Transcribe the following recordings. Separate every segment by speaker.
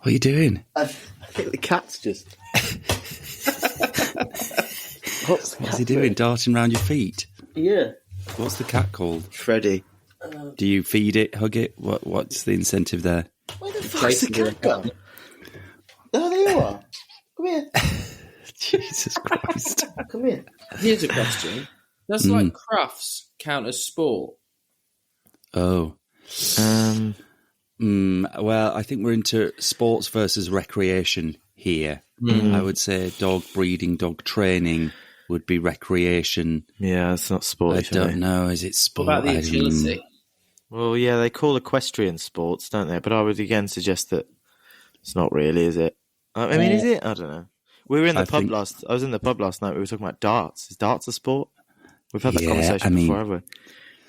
Speaker 1: What are you doing?
Speaker 2: I think the cat's just...
Speaker 1: What's he doing? Darting around your feet?
Speaker 2: Yeah.
Speaker 1: What's the cat called?
Speaker 2: Freddie.
Speaker 1: Do you feed it, hug it? What's the incentive there?
Speaker 2: Where the fuck's the cat gone? Oh, there you are. Come here.
Speaker 1: Jesus Christ.
Speaker 2: Come here.
Speaker 3: Here's a question. Does like crafts count as sport?
Speaker 1: Oh. Well, I think we're into sports versus recreation here. I would say dog breeding, dog training would be recreation.
Speaker 4: Yeah, it's not sport.
Speaker 1: I don't know. Is it sport?
Speaker 3: What about the agility?
Speaker 4: Well, yeah, they call equestrian sports, don't they? But I would again suggest that it's not really, is it? I mean, is it? I don't know. We were in the pub last. I was in the pub last night. We were talking about darts. Is darts a sport? We've had that conversation before, haven't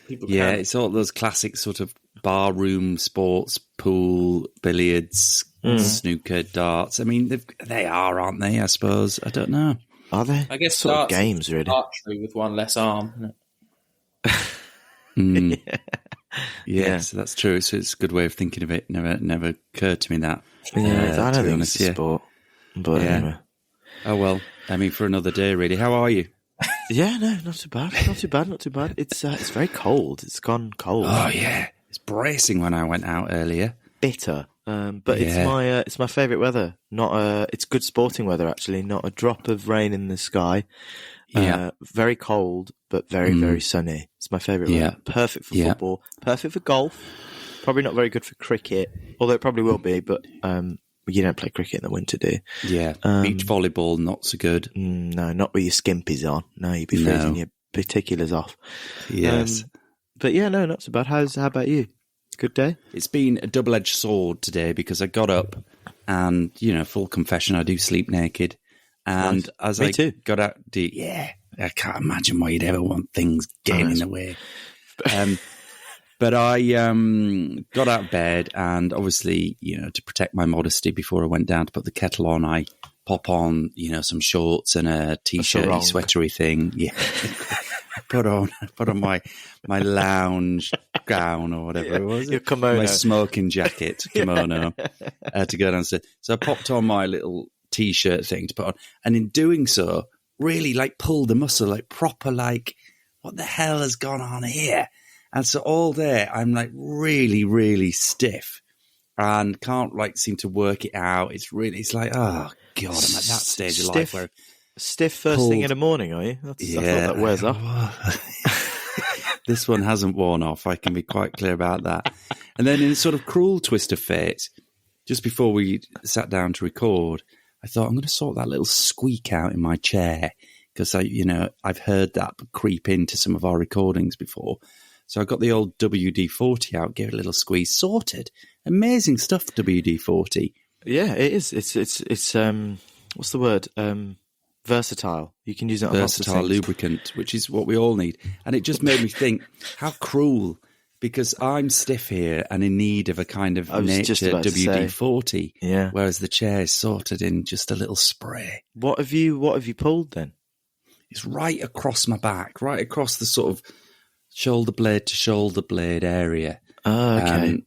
Speaker 4: we?
Speaker 1: It's all those classic sort of barroom sports, pool, billiards, snooker, darts. I mean, they are, aren't they? I suppose. I don't know.
Speaker 4: Are they?
Speaker 3: I guess
Speaker 4: sort of games, really.
Speaker 3: Archery with one less arm.
Speaker 1: Yeah, so that's true. So it's a good way of thinking of it. Never occurred to me that.
Speaker 4: Yeah, I don't think it's a sport. But anyway.
Speaker 1: Oh, well, I mean, for another day, really. How are you?
Speaker 4: Yeah, no, not too bad. Not too bad, not too bad. It's very cold. It's gone cold.
Speaker 1: Oh, yeah. It's bracing when I went out earlier.
Speaker 4: Bitter. But it's my favourite weather. It's good sporting weather, actually. Not a drop of rain in the sky.
Speaker 1: Yeah.
Speaker 4: Very cold, but very, very sunny. It's my favourite weather. Perfect for football. Perfect for golf. Probably not very good for cricket, although it probably will be, but you don't play cricket in the winter, do you?
Speaker 1: Yeah. Beach volleyball, not so good.
Speaker 4: No, not with your skimpies on. No, you'd be freezing your particulars off.
Speaker 1: Yes.
Speaker 4: But yeah, no, not so bad. How about you? Good day?
Speaker 1: It's been a double-edged sword today because I got up and, full confession, I do sleep naked. And as I got out, I can't imagine why you'd ever want things getting in the way. But I got out of bed and obviously, to protect my modesty before I went down to put the kettle on, I pop on, some shorts and a T-shirt, sweatery thing. Yeah. put on my lounge gown or whatever it was.
Speaker 4: Your kimono.
Speaker 1: My smoking jacket, kimono, to go downstairs. So I popped on my little T-shirt thing to put on. And in doing so, really pulled the muscle, proper, what the hell has gone on here? And so all day I'm really, really stiff and can't seem to work it out. It's oh God, I'm at that stage of life where
Speaker 4: stiff first thing in the morning, are you? I thought that wears off.
Speaker 1: This one hasn't worn off. I can be quite clear about that. And then in a sort of cruel twist of fate, just before we sat down to record, I thought I'm going to sort that little squeak out in my chair because I've heard that creep into some of our recordings before. So I got the old WD-40 out, gave it a little squeeze, sorted. Amazing stuff, WD-40.
Speaker 4: Yeah, it is. It's what's the word? Versatile. You can use it on
Speaker 1: versatile lubricant, which is what we all need. And it just made me think, how because I'm stiff here and in need of a kind of nature WD-40,
Speaker 4: yeah.
Speaker 1: Whereas the chair is sorted in just a little spray.
Speaker 4: What have you pulled then?
Speaker 1: It's right across my back, right across the sort of shoulder blade to shoulder blade area.
Speaker 4: Oh, okay.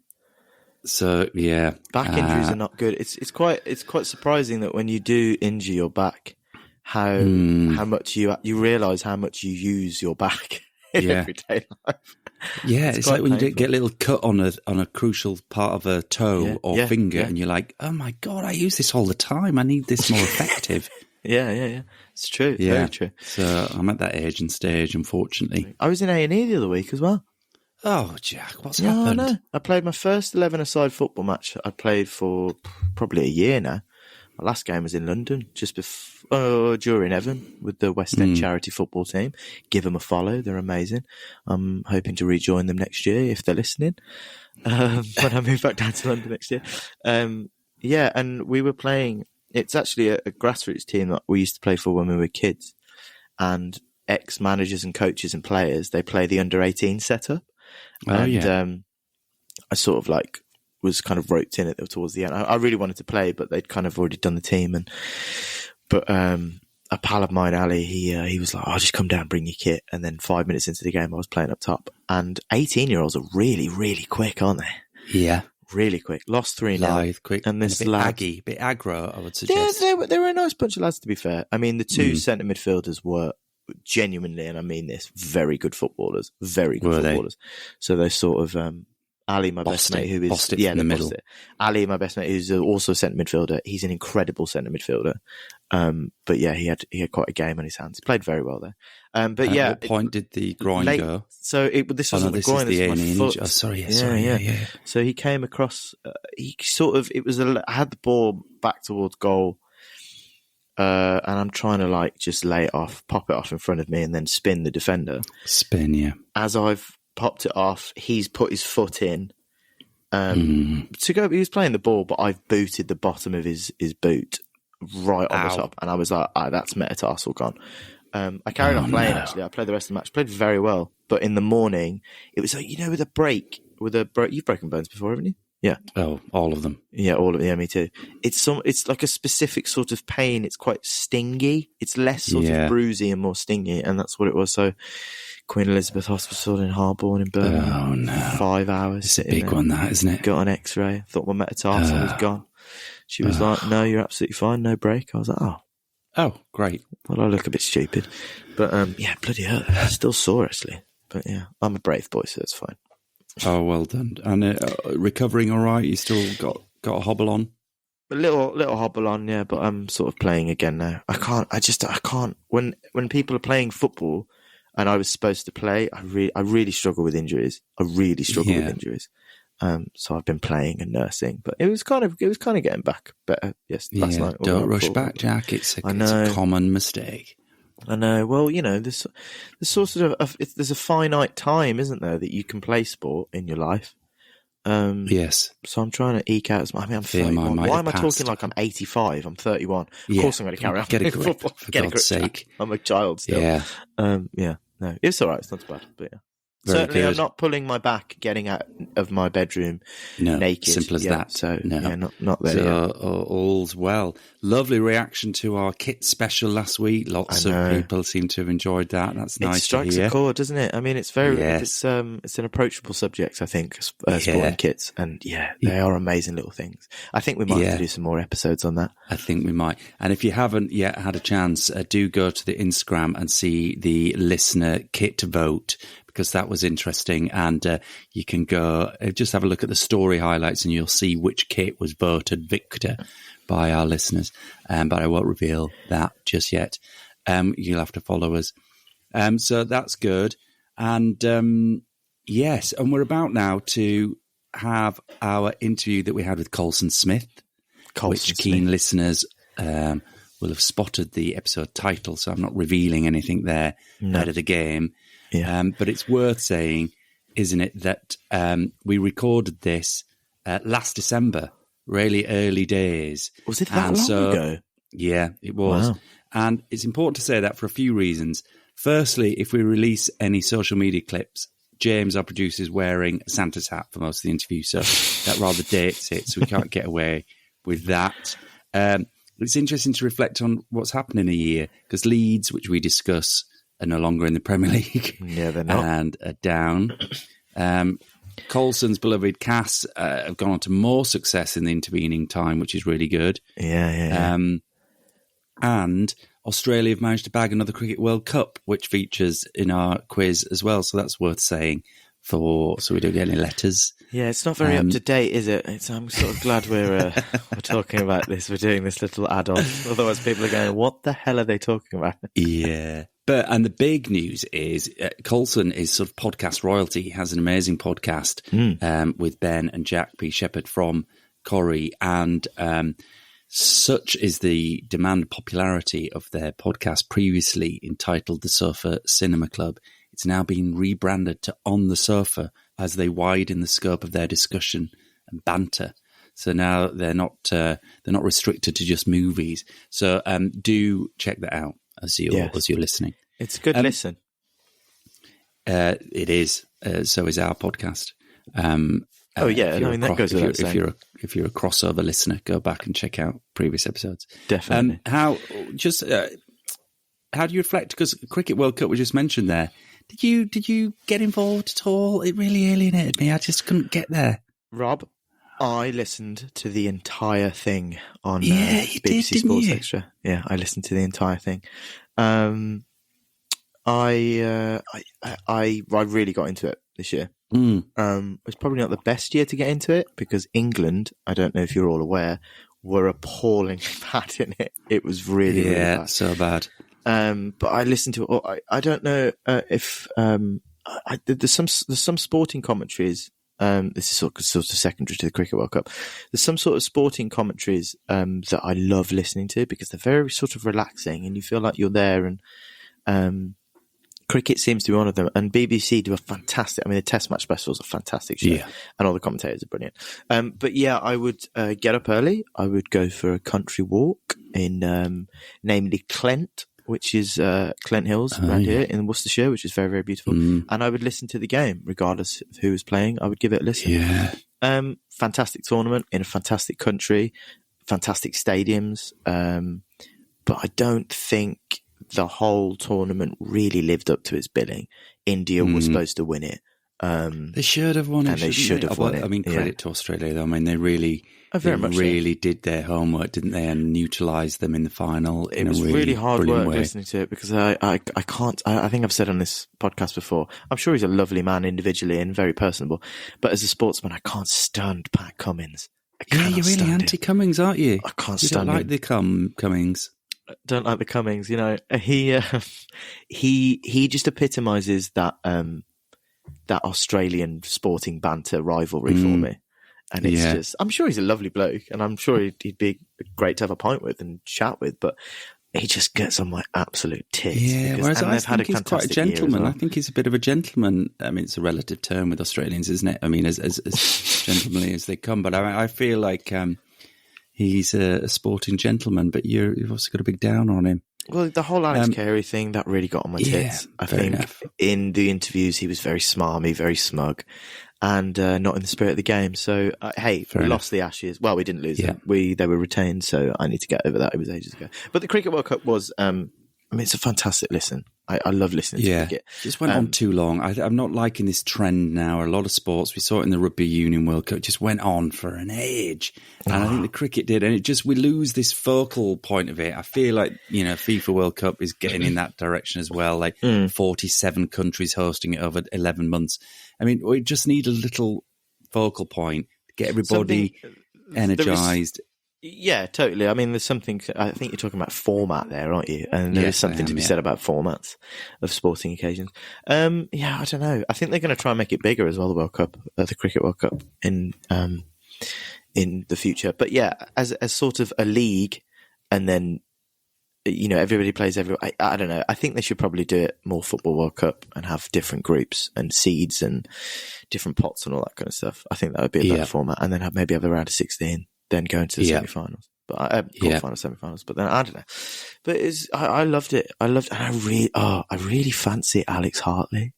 Speaker 1: So yeah,
Speaker 4: back injuries are not good. It's quite surprising that when you do injure your back, how much you realise how much you use your back in everyday life.
Speaker 1: Yeah, it's like when you get a little cut on a crucial part of a toe or finger, and you're like, oh my God, I use this all the time. I need this more effective.
Speaker 4: Yeah. It's true. It's very true.
Speaker 1: So I'm at that age and stage, unfortunately.
Speaker 4: I was in A&E the other week as well.
Speaker 1: Oh, Jack, what's happened?
Speaker 4: No. I played my first 11-a-side football match I played for probably a year now. My last game was in London, just during Evan with the West End charity football team. Give them a follow. They're amazing. I'm hoping to rejoin them next year if they're listening. When I move back down to London next year. And we were playing. It's actually a grassroots team that we used to play for when we were kids. And ex-managers and coaches and players, they play the under-18 setup. I sort of was kind of roped in it towards the end. I really wanted to play, but they'd kind of already done the team. But a pal of mine, Ali, he was like, "Oh, just come down, bring your kit." And then 5 minutes into the game, I was playing up top. And 18-year-olds are really, really quick, aren't they?
Speaker 1: Yeah.
Speaker 4: really quick. Lost 3-0.
Speaker 1: Lithe, quick,
Speaker 4: and this
Speaker 1: a bit
Speaker 4: lad,
Speaker 1: aggy, bit aggro, I would
Speaker 4: yeah,
Speaker 1: suggest.
Speaker 4: they were a nice bunch of lads, to be fair. I mean, the two centre midfielders were genuinely, and I mean this, very good footballers. Very good footballers. So they sort of, Ali, my best mate, who is
Speaker 1: bossed it from the middle.
Speaker 4: Ali, my best mate, who's also a centre midfielder. He's an incredible centre midfielder. But yeah, he had quite a game on his hands. He played very well there. But yeah,
Speaker 1: at what point did the groin go?
Speaker 4: So this wasn't the groin.
Speaker 1: This is the
Speaker 4: this was my foot.
Speaker 1: Oh, sorry,
Speaker 4: yeah. So he came across. I had the ball back towards goal, and I'm trying to just lay it off, pop it off in front of me, and then spin the defender.
Speaker 1: Yeah.
Speaker 4: As I've popped it off, he's put his foot in to go. He was playing the ball, but I've booted the bottom of his boot right on the top, and I was like, that's metatarsal gone. I carried on playing. Actually, I played the rest of the match. Played very well, but in the morning it was like, with a break. You've broken bones before, haven't you? Yeah.
Speaker 1: Oh, all of them.
Speaker 4: Yeah, all of them. Yeah, me too. It's like a specific sort of pain. It's quite stingy. It's less sort of bruisey and more stingy, and that's what it was. So, Queen Elizabeth Hospital in Harborne in Birmingham.
Speaker 1: Oh no,
Speaker 4: 5 hours.
Speaker 1: It's a big one, that, isn't it?
Speaker 4: Got an X-ray. Thought my metatarsal was gone. She was like, "No, you're absolutely fine. No break." I was like,
Speaker 1: "Oh, great."
Speaker 4: Well, I look a bit stupid, but yeah, bloody hurt. Still sore actually, but yeah, I'm a brave boy, so it's fine.
Speaker 1: Oh, well done. And recovering all right? You still got a hobble on?
Speaker 4: A little hobble on, yeah, but I'm sort of playing again now. I can't. When people are playing football and I was supposed to play, I really struggle with injuries. So I've been playing and nursing, but it was kind of getting back better. Yes, last night.
Speaker 1: Don't rush back, Jack. It's a common mistake.
Speaker 4: I know. Well, there's sort of there's a finite time, isn't there, that you can play sport in your life.
Speaker 1: Yes.
Speaker 4: So I'm trying to eke out. I'm 31. Why am I talking like I'm 85? I'm 31. Of course I'm going to carry on.
Speaker 1: Get a grip, for God's sake.
Speaker 4: I'm a child still.
Speaker 1: Yeah.
Speaker 4: No, it's all right. It's not too bad, but yeah.
Speaker 1: Very
Speaker 4: Certainly,
Speaker 1: good.
Speaker 4: I'm not pulling my back, getting out of my bedroom naked.
Speaker 1: Simple as that.
Speaker 4: So,
Speaker 1: no.
Speaker 4: not there.
Speaker 1: So, all's well. Lovely reaction to our kit special last week. Lots of people seem to have enjoyed that. That's nice to hear.
Speaker 4: It strikes a chord, doesn't it? I mean, it's very, it's an approachable subject, I think, sporting kits. And they are amazing little things. I think we might have to do some more episodes on that.
Speaker 1: I think we might. And if you haven't yet had a chance, do go to the Instagram and see the listener kit vote, because that was interesting, and you can go just have a look at the story highlights and you'll see which kit was voted victor by our listeners, but I won't reveal that just yet. You'll have to follow us. So that's good. And yes, and we're about now to have our interview that we had with Colson Smith, which keen listeners will have spotted the episode title, so I'm not revealing anything there ahead of the game.
Speaker 4: Yeah.
Speaker 1: But it's worth saying, isn't it, that we recorded this last December, really early days.
Speaker 4: Was it that long ago?
Speaker 1: Yeah, it was. Wow. And it's important to say that for a few reasons. Firstly, if we release any social media clips, James, our producer, is wearing a Santa's hat for most of the interview, so that rather dates it, so we can't get away with that. It's interesting to reflect on what's happened in a year, because Leeds, which we discuss, are no longer in the Premier League.
Speaker 4: Yeah, they're not.
Speaker 1: And are down. Colson's beloved Cass have gone on to more success in the intervening time, which is really good.
Speaker 4: Yeah.
Speaker 1: And Australia have managed to bag another Cricket World Cup, which features in our quiz as well. So that's worth saying so we don't get any letters.
Speaker 4: Yeah, it's not very up to date, is it? I'm sort of glad we're talking about this. We're doing this little add-on. Otherwise, people are going, "What the hell are they talking about?"
Speaker 1: Yeah. And the big news is Colson is sort of podcast royalty. He has an amazing podcast with Ben and Jack P. Shepherd from Corrie, and such is the demand popularity of their podcast, previously entitled The Sofa Cinema Club. It's now been rebranded to On the Sofa as they widen the scope of their discussion and banter. So now they're not restricted to just movies. So do check that out as you're listening.
Speaker 4: It's a good listen.
Speaker 1: It is. So is our podcast.
Speaker 4: That goes without saying.
Speaker 1: If you're a crossover listener, go back and check out previous episodes.
Speaker 4: Definitely.
Speaker 1: How do you reflect? Because Cricket World Cup was just mentioned there. Did you get involved at all? It really alienated me. I just couldn't get there.
Speaker 4: Rob, I listened to the entire thing on
Speaker 1: Yeah, you
Speaker 4: BBC
Speaker 1: did,
Speaker 4: Sports
Speaker 1: didn't you?
Speaker 4: Extra. Yeah, I listened to the entire thing. I really got into it this year. It's probably not the best year to get into it because England, I don't know if you're all aware, were appallingly bad in it. It was really, really bad.
Speaker 1: So bad.
Speaker 4: But I listened to it. I don't know if there's some sporting commentaries. This is sort of secondary to the Cricket World Cup. There's some sort of sporting commentaries that I love listening to because they're very sort of relaxing and you feel like you're there. And cricket seems to be one of them. And BBC do a fantastic. I mean, the Test match specials are a fantastic show, and all the commentators are brilliant. But yeah, I would get up early. I would go for a country walk in, namely Clent, which is Clent Hills around here in Worcestershire, which is very, very beautiful. And I would listen to the game, regardless of who was playing. I would give it a listen.
Speaker 1: Yeah.
Speaker 4: Fantastic tournament in a fantastic country, fantastic stadiums. But I don't think the whole tournament really lived up to its billing. India was supposed to win it.
Speaker 1: They should have won it.
Speaker 4: And they should have won it.
Speaker 1: I mean, credit to Australia, though. I mean, they really did their homework, didn't they? And neutralised them in the final.
Speaker 4: It was really hard work listening to it because I can't. I think I've said on this podcast before. I'm sure he's a lovely man individually and very personable, but as a sportsman, I can't stand Pat Cummins.
Speaker 1: Yeah, you're really anti-Cummings, aren't you?
Speaker 4: I can't
Speaker 1: you
Speaker 4: stand
Speaker 1: don't like
Speaker 4: him.
Speaker 1: the Cummings.
Speaker 4: Don't like the Cummings. You know, he just epitomises that Australian sporting banter rivalry for me. And it's just, I'm sure he's a lovely bloke and I'm sure he'd be great to have a pint with and chat with, but he just gets on my absolute tits.
Speaker 1: Yeah, whereas I think he's quite a gentleman.
Speaker 4: Well.
Speaker 1: I think he's a bit of a gentleman. I mean, it's a relative term with Australians, isn't it? I mean, as gentlemanly as they come, but I feel like he's a sporting gentleman, but you've also got a big down on him.
Speaker 4: Well, the whole Alex Carey thing, that really got on my tits. I think in the interviews, he was very smarmy, very smug, and not in the spirit of the game. So, we lost the Ashes. Well, we didn't lose them. They were retained, so I need to get over that. It was ages ago. But the Cricket World Cup was, it's a fantastic listen. I love listening to cricket.
Speaker 1: Just went on too long. I'm not liking this trend now. A lot of sports, we saw it in the Rugby Union World Cup, just went on for an age. And I think the cricket did. And we lose this focal point of it. I feel like, FIFA World Cup is getting in that direction as well. Like 47 countries hosting it over 11 months. I mean, we just need a little focal point to get everybody energised.
Speaker 4: Yeah, totally. I mean, there's something, I think you're talking about format there, aren't you? And there's something to be said about formats of sporting occasions. I don't know. I think they're going to try and make it bigger as well, the World Cup, the Cricket World Cup in the future. But yeah, as sort of a league and then, everybody plays I don't know. I think they should probably do it more Football World Cup and have different groups and seeds and different pots and all that kind of stuff. I think that would be a better format. And then maybe have a round of 16. Then go into the semi-finals, but quarterfinals, semi-finals. But then I don't know. But I loved it. And I really fancy Alex Hartley.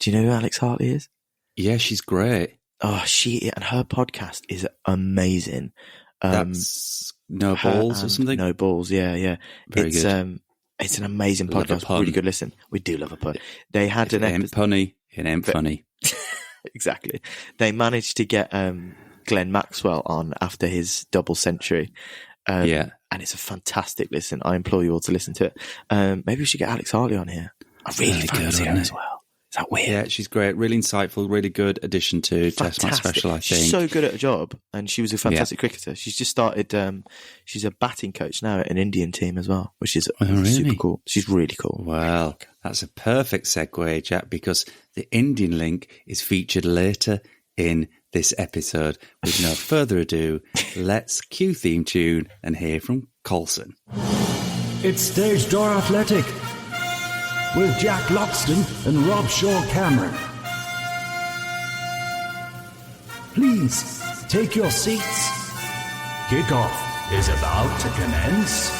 Speaker 4: Do you know who Alex Hartley is?
Speaker 1: Yeah, she's great.
Speaker 4: Oh, and her podcast is amazing.
Speaker 1: That's No Balls or something.
Speaker 4: No Balls, yeah.
Speaker 1: Very good.
Speaker 4: It's an amazing podcast. Really good listen. We do love a pun. They had
Speaker 1: an episode. It ain't funny.
Speaker 4: Exactly. They managed to get Glenn Maxwell on after his double century. And it's a fantastic listen. I implore you all to listen to it. Maybe we should get Alex Hartley on here. I really fancy her as well. Is that weird?
Speaker 1: Yeah, she's great. Really insightful, really good addition to Test Match Special, I think.
Speaker 4: She's so good at her job, and she was a fantastic cricketer. She's just started, she's a batting coach now at an Indian team as well, which is super cool. She's really cool.
Speaker 1: Well, that's a perfect segue, Jack, because the Indian link is featured later in this episode. With no further ado, let's cue theme tune and hear from Colson.
Speaker 5: It's Stage Door Athletic with Jack Loxton and Rob Shaw Cameron. Please take your seats. Kickoff is about to commence.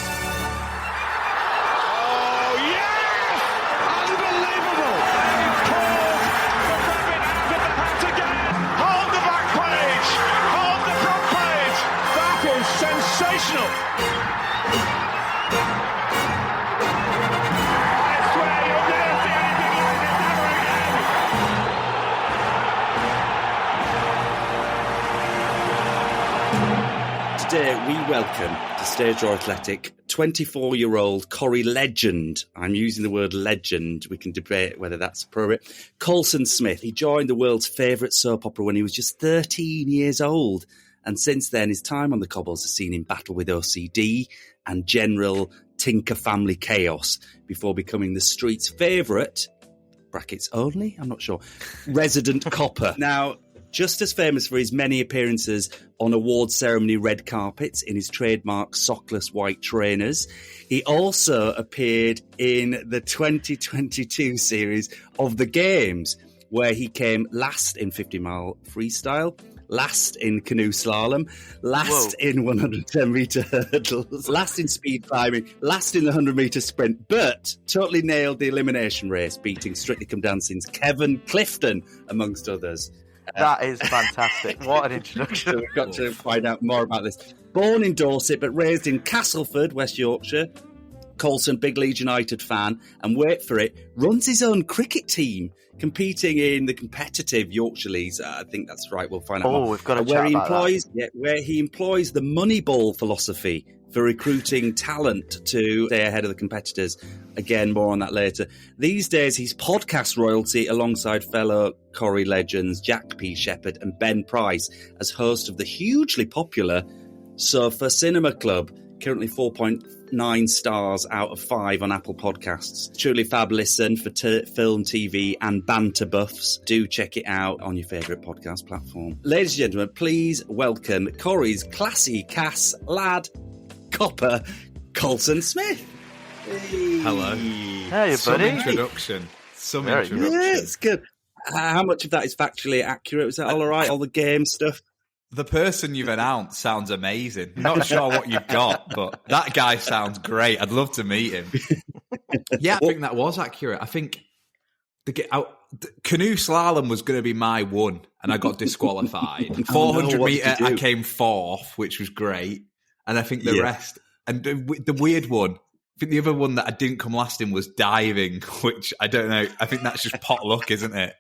Speaker 1: Today we welcome to Stage Door Athletic 24-year-old Corrie legend. I'm using the word legend. We can debate whether that's appropriate. Colson Smith. He joined the world's favourite soap opera when he was just 13 years old. And since then, his time on the cobbles has seen him battle with OCD and general Tinker family chaos before becoming the street's favourite, brackets only, I'm not sure, resident copper. Now, just as famous for his many appearances on award ceremony red carpets in his trademark sockless white trainers, he also appeared in the 2022 series of The Games, where he came last in 50-mile freestyle, last in canoe slalom, last in 110-metre hurdles, last in speed climbing, last in the 100-metre sprint, but totally nailed the elimination race, beating Strictly Come Dancing's Kevin Clifton, amongst others.
Speaker 4: That is fantastic. What an introduction.
Speaker 1: So we've got to find out more about this. Born in Dorset, but raised in Castleford, West Yorkshire, Colson, big Leeds United fan, and wait for it, runs his own cricket team, competing in the competitive Yorkshire Leagues. I think that's right. We'll find out more.
Speaker 4: We've got to chat about that.
Speaker 1: Where he employs the Moneyball philosophy for recruiting talent to stay ahead of the competitors. Again, more on that later. These days, he's podcast royalty alongside fellow Corrie legends Jack P. Shepherd and Ben Price as host of the hugely popular Sofa Cinema Club, currently 4.9 stars out of 5 on Apple Podcasts. Truly fab listen for film, TV and banter buffs. Do check it out on your favourite podcast platform. Ladies and gentlemen, please welcome Corrie's classy Cass lad, copper, Colson Smith. Hey.
Speaker 6: Hello.
Speaker 4: Hey,
Speaker 6: Some
Speaker 4: buddy.
Speaker 6: introduction.
Speaker 1: Yeah, it's good. How much of that is factually accurate? Was that all right? All the game stuff?
Speaker 6: The person you've announced sounds amazing. Not sure what you've got, but that guy sounds great. I'd love to meet him. Yeah, I think that was accurate. I think the canoe slalom was going to be my one, and I got disqualified. 400 metre, I came fourth, which was great. And I think the rest, and the weird one, I think the other one that I didn't come last in was diving, which I don't know. I think that's just pot luck, isn't it?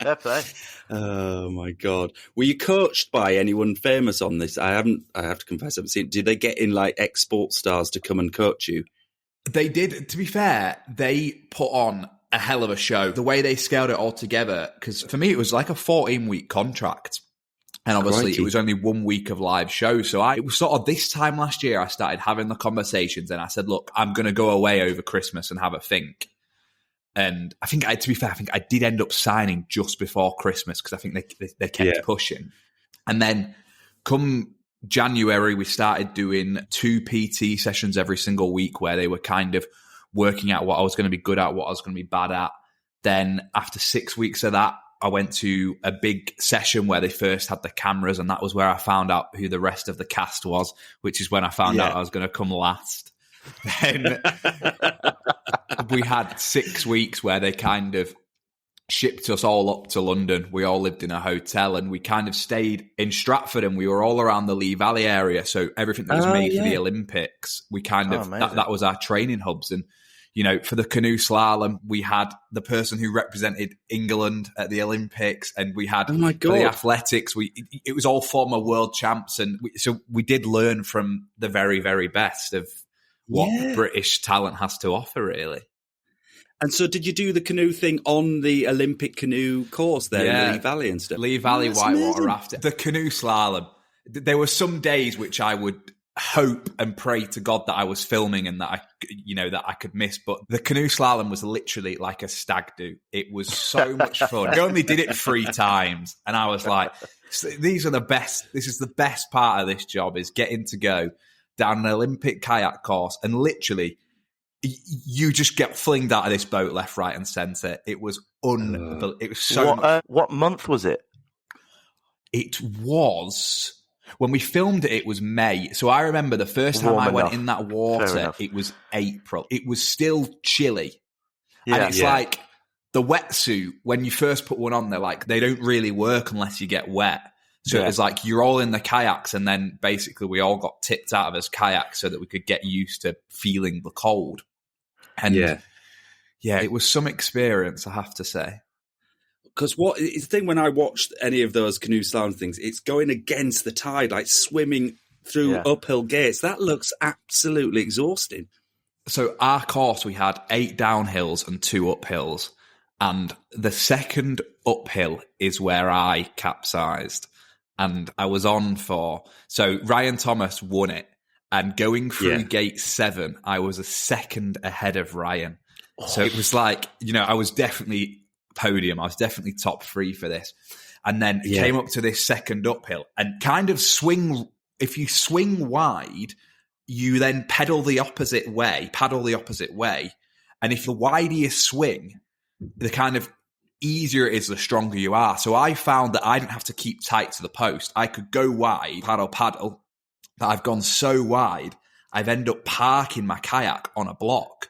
Speaker 4: Fair play.
Speaker 1: Oh my God. Were you coached by anyone famous on this? I have to confess, I haven't seen it. Did they get in like ex-sport stars to come and coach you?
Speaker 6: They did. To be fair, they put on a hell of a show. The way they scaled it all together, because for me, it was like a 14-week contract. And obviously, it was only 1 week of live shows. So it was sort of this time last year, I started having the conversations and I said, look, I'm going to go away over Christmas and have a think. And I think, to be fair, I think I did end up signing just before Christmas because I think they kept pushing. And then come January, we started doing 2 PT sessions every single week where they were kind of working out what I was going to be good at, what I was going to be bad at. Then after 6 weeks of that, I went to a big session where they first had the cameras, and that was where I found out who the rest of the cast was, which is when I found out I was going to come last. Then we had 6 weeks where they kind of shipped us all up to London. We all lived in a hotel, and we kind of stayed in Stratford, and we were all around the Lee Valley area. So everything that was made for the Olympics, we kind of, that was our training hubs. And you know, for the canoe slalom, we had the person who represented England at the Olympics, and we had for the athletics. It was all former world champs, and so we did learn from the very, very best of what British talent has to offer, really.
Speaker 1: And so, did you do the canoe thing on the Olympic canoe course there in Lee Valley and stuff?
Speaker 6: Lee Valley whitewater rafting, the canoe slalom. There were some days which I would hope and pray to God that I was filming and that I could miss. But the canoe slalom was literally like a stag do. It was so much fun. I only did it 3 times, and I was like, these are the best. This is the best part of this job, is getting to go down an Olympic kayak course, and literally you just get flinged out of this boat left, right, and centre. It was unbelievable. It was so.
Speaker 4: What month was it?
Speaker 6: It was. When we filmed it, it was May. So I remember the first time I went in that water, it was April. It was still chilly. Yeah, and it's like the wetsuit, when you first put one on, they're like, they don't really work unless you get wet. So it was like, you're all in the kayaks, and then basically we all got tipped out of us kayaks so that we could get used to feeling the cold. And it was some experience, I have to say.
Speaker 1: Because what is the thing when I watched any of those canoe slalom things, it's going against the tide, like swimming through uphill gates. That looks absolutely exhausting.
Speaker 6: So our course, we had 8 downhills and 2 uphills. And the second uphill is where I capsized. And I was on for... So Ryan Thomas won it. And going through gate 7, I was a second ahead of Ryan. Oh. So it was like, I was definitely podium. I was definitely top 3 for this. And then it came up to this second uphill and kind of swing. If you swing wide, you then paddle the opposite way. And if the wider you swing, the kind of easier it is, the stronger you are. So I found that I didn't have to keep tight to the post. I could go wide, paddle. But I've gone so wide, I've ended up parking my kayak on a block.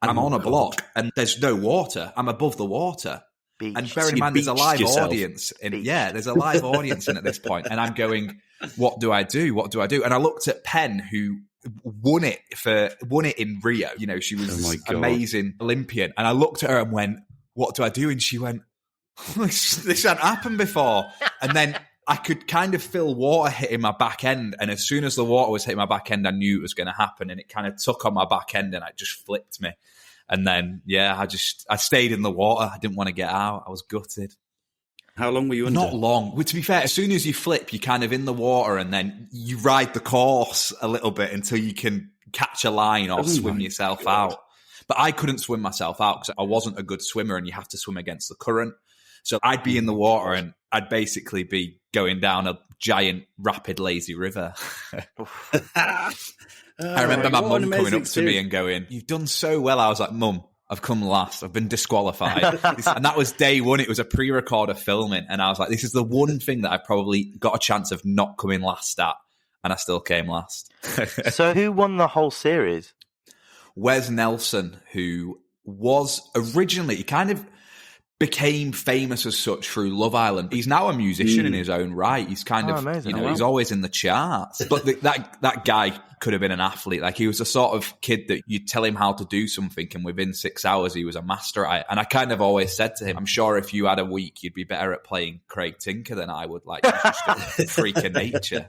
Speaker 6: And I'm on a block and there's no water. I'm above the water.
Speaker 4: Beach.
Speaker 6: And bearing in mind, there's a live audience. There's a live audience in at this point. And I'm going, what do I do? And I looked at Penn, who won it in Rio. She was this amazing Olympian. And I looked at her and went, what do I do? And she went, this hadn't happened before. And then I could kind of feel water hitting my back end. And as soon as the water was hitting my back end, I knew it was going to happen. And it kind of took on my back end and it just flipped me. And then, I stayed in the water. I didn't want to get out. I was gutted.
Speaker 1: How long were you under?
Speaker 6: Not long. Well, to be fair, as soon as you flip, you're kind of in the water and then you ride the course a little bit until you can catch a line or swim yourself out. But I couldn't swim myself out because I wasn't a good swimmer and you have to swim against the current. So I'd be in the water and I'd basically be going down a giant, rapid, lazy river. I remember my mum coming up to me and going, you've done so well. I was like, Mum, I've come last. I've been disqualified. And that was day 1. It was a pre-record of filming. And I was like, this is the one thing that I probably got a chance of not coming last at. And I still came last.
Speaker 4: So who won the whole series?
Speaker 6: Wes Nelson, who was originally, he kind of became famous as such through Love Island. He's now a musician in his own right. He's kind of, amazing. He's always in the charts. But that guy could have been an athlete. Like, he was the sort of kid that you'd tell him how to do something and within 6 hours he was a master at it. And I kind of always said to him, I'm sure if you had a week, you'd be better at playing Craig Tinker than I would. Like, just a freak of nature.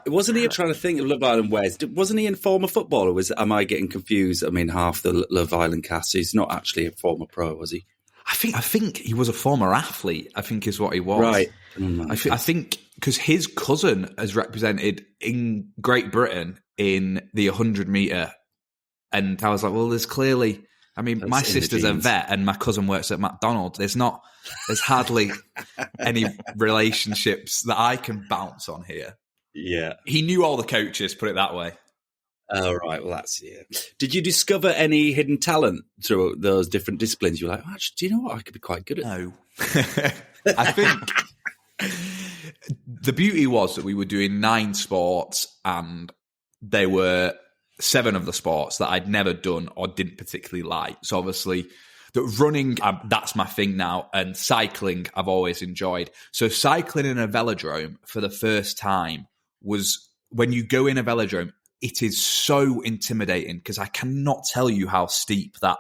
Speaker 1: Wasn't he trying to think of Love Island Wes? Wasn't he a former footballer? Am I getting confused? I mean, half the Love Island cast, he's not actually a former pro, was he?
Speaker 6: I think he was a former athlete, I think is what he was.
Speaker 1: Right.
Speaker 6: I think because his cousin has represented in Great Britain in the 100 metre. And I was like, well, there's clearly... I mean, my sister's a vet and my cousin works at McDonald's. There's hardly any relationships that I can bounce on here.
Speaker 1: Yeah.
Speaker 6: He knew all the coaches, put it that way.
Speaker 1: Oh, right. Well, that's, Did you discover any hidden talent through those different disciplines? You were like, actually, do you know what? I could be quite good at
Speaker 6: No. I think the beauty was that we were doing 9 sports and they were 7 of the sports that I'd never done or didn't particularly like. So obviously, the running, that's my thing now, and cycling I've always enjoyed. So cycling in a velodrome for the first time was, when you go in a velodrome, it is so intimidating because I cannot tell you how steep that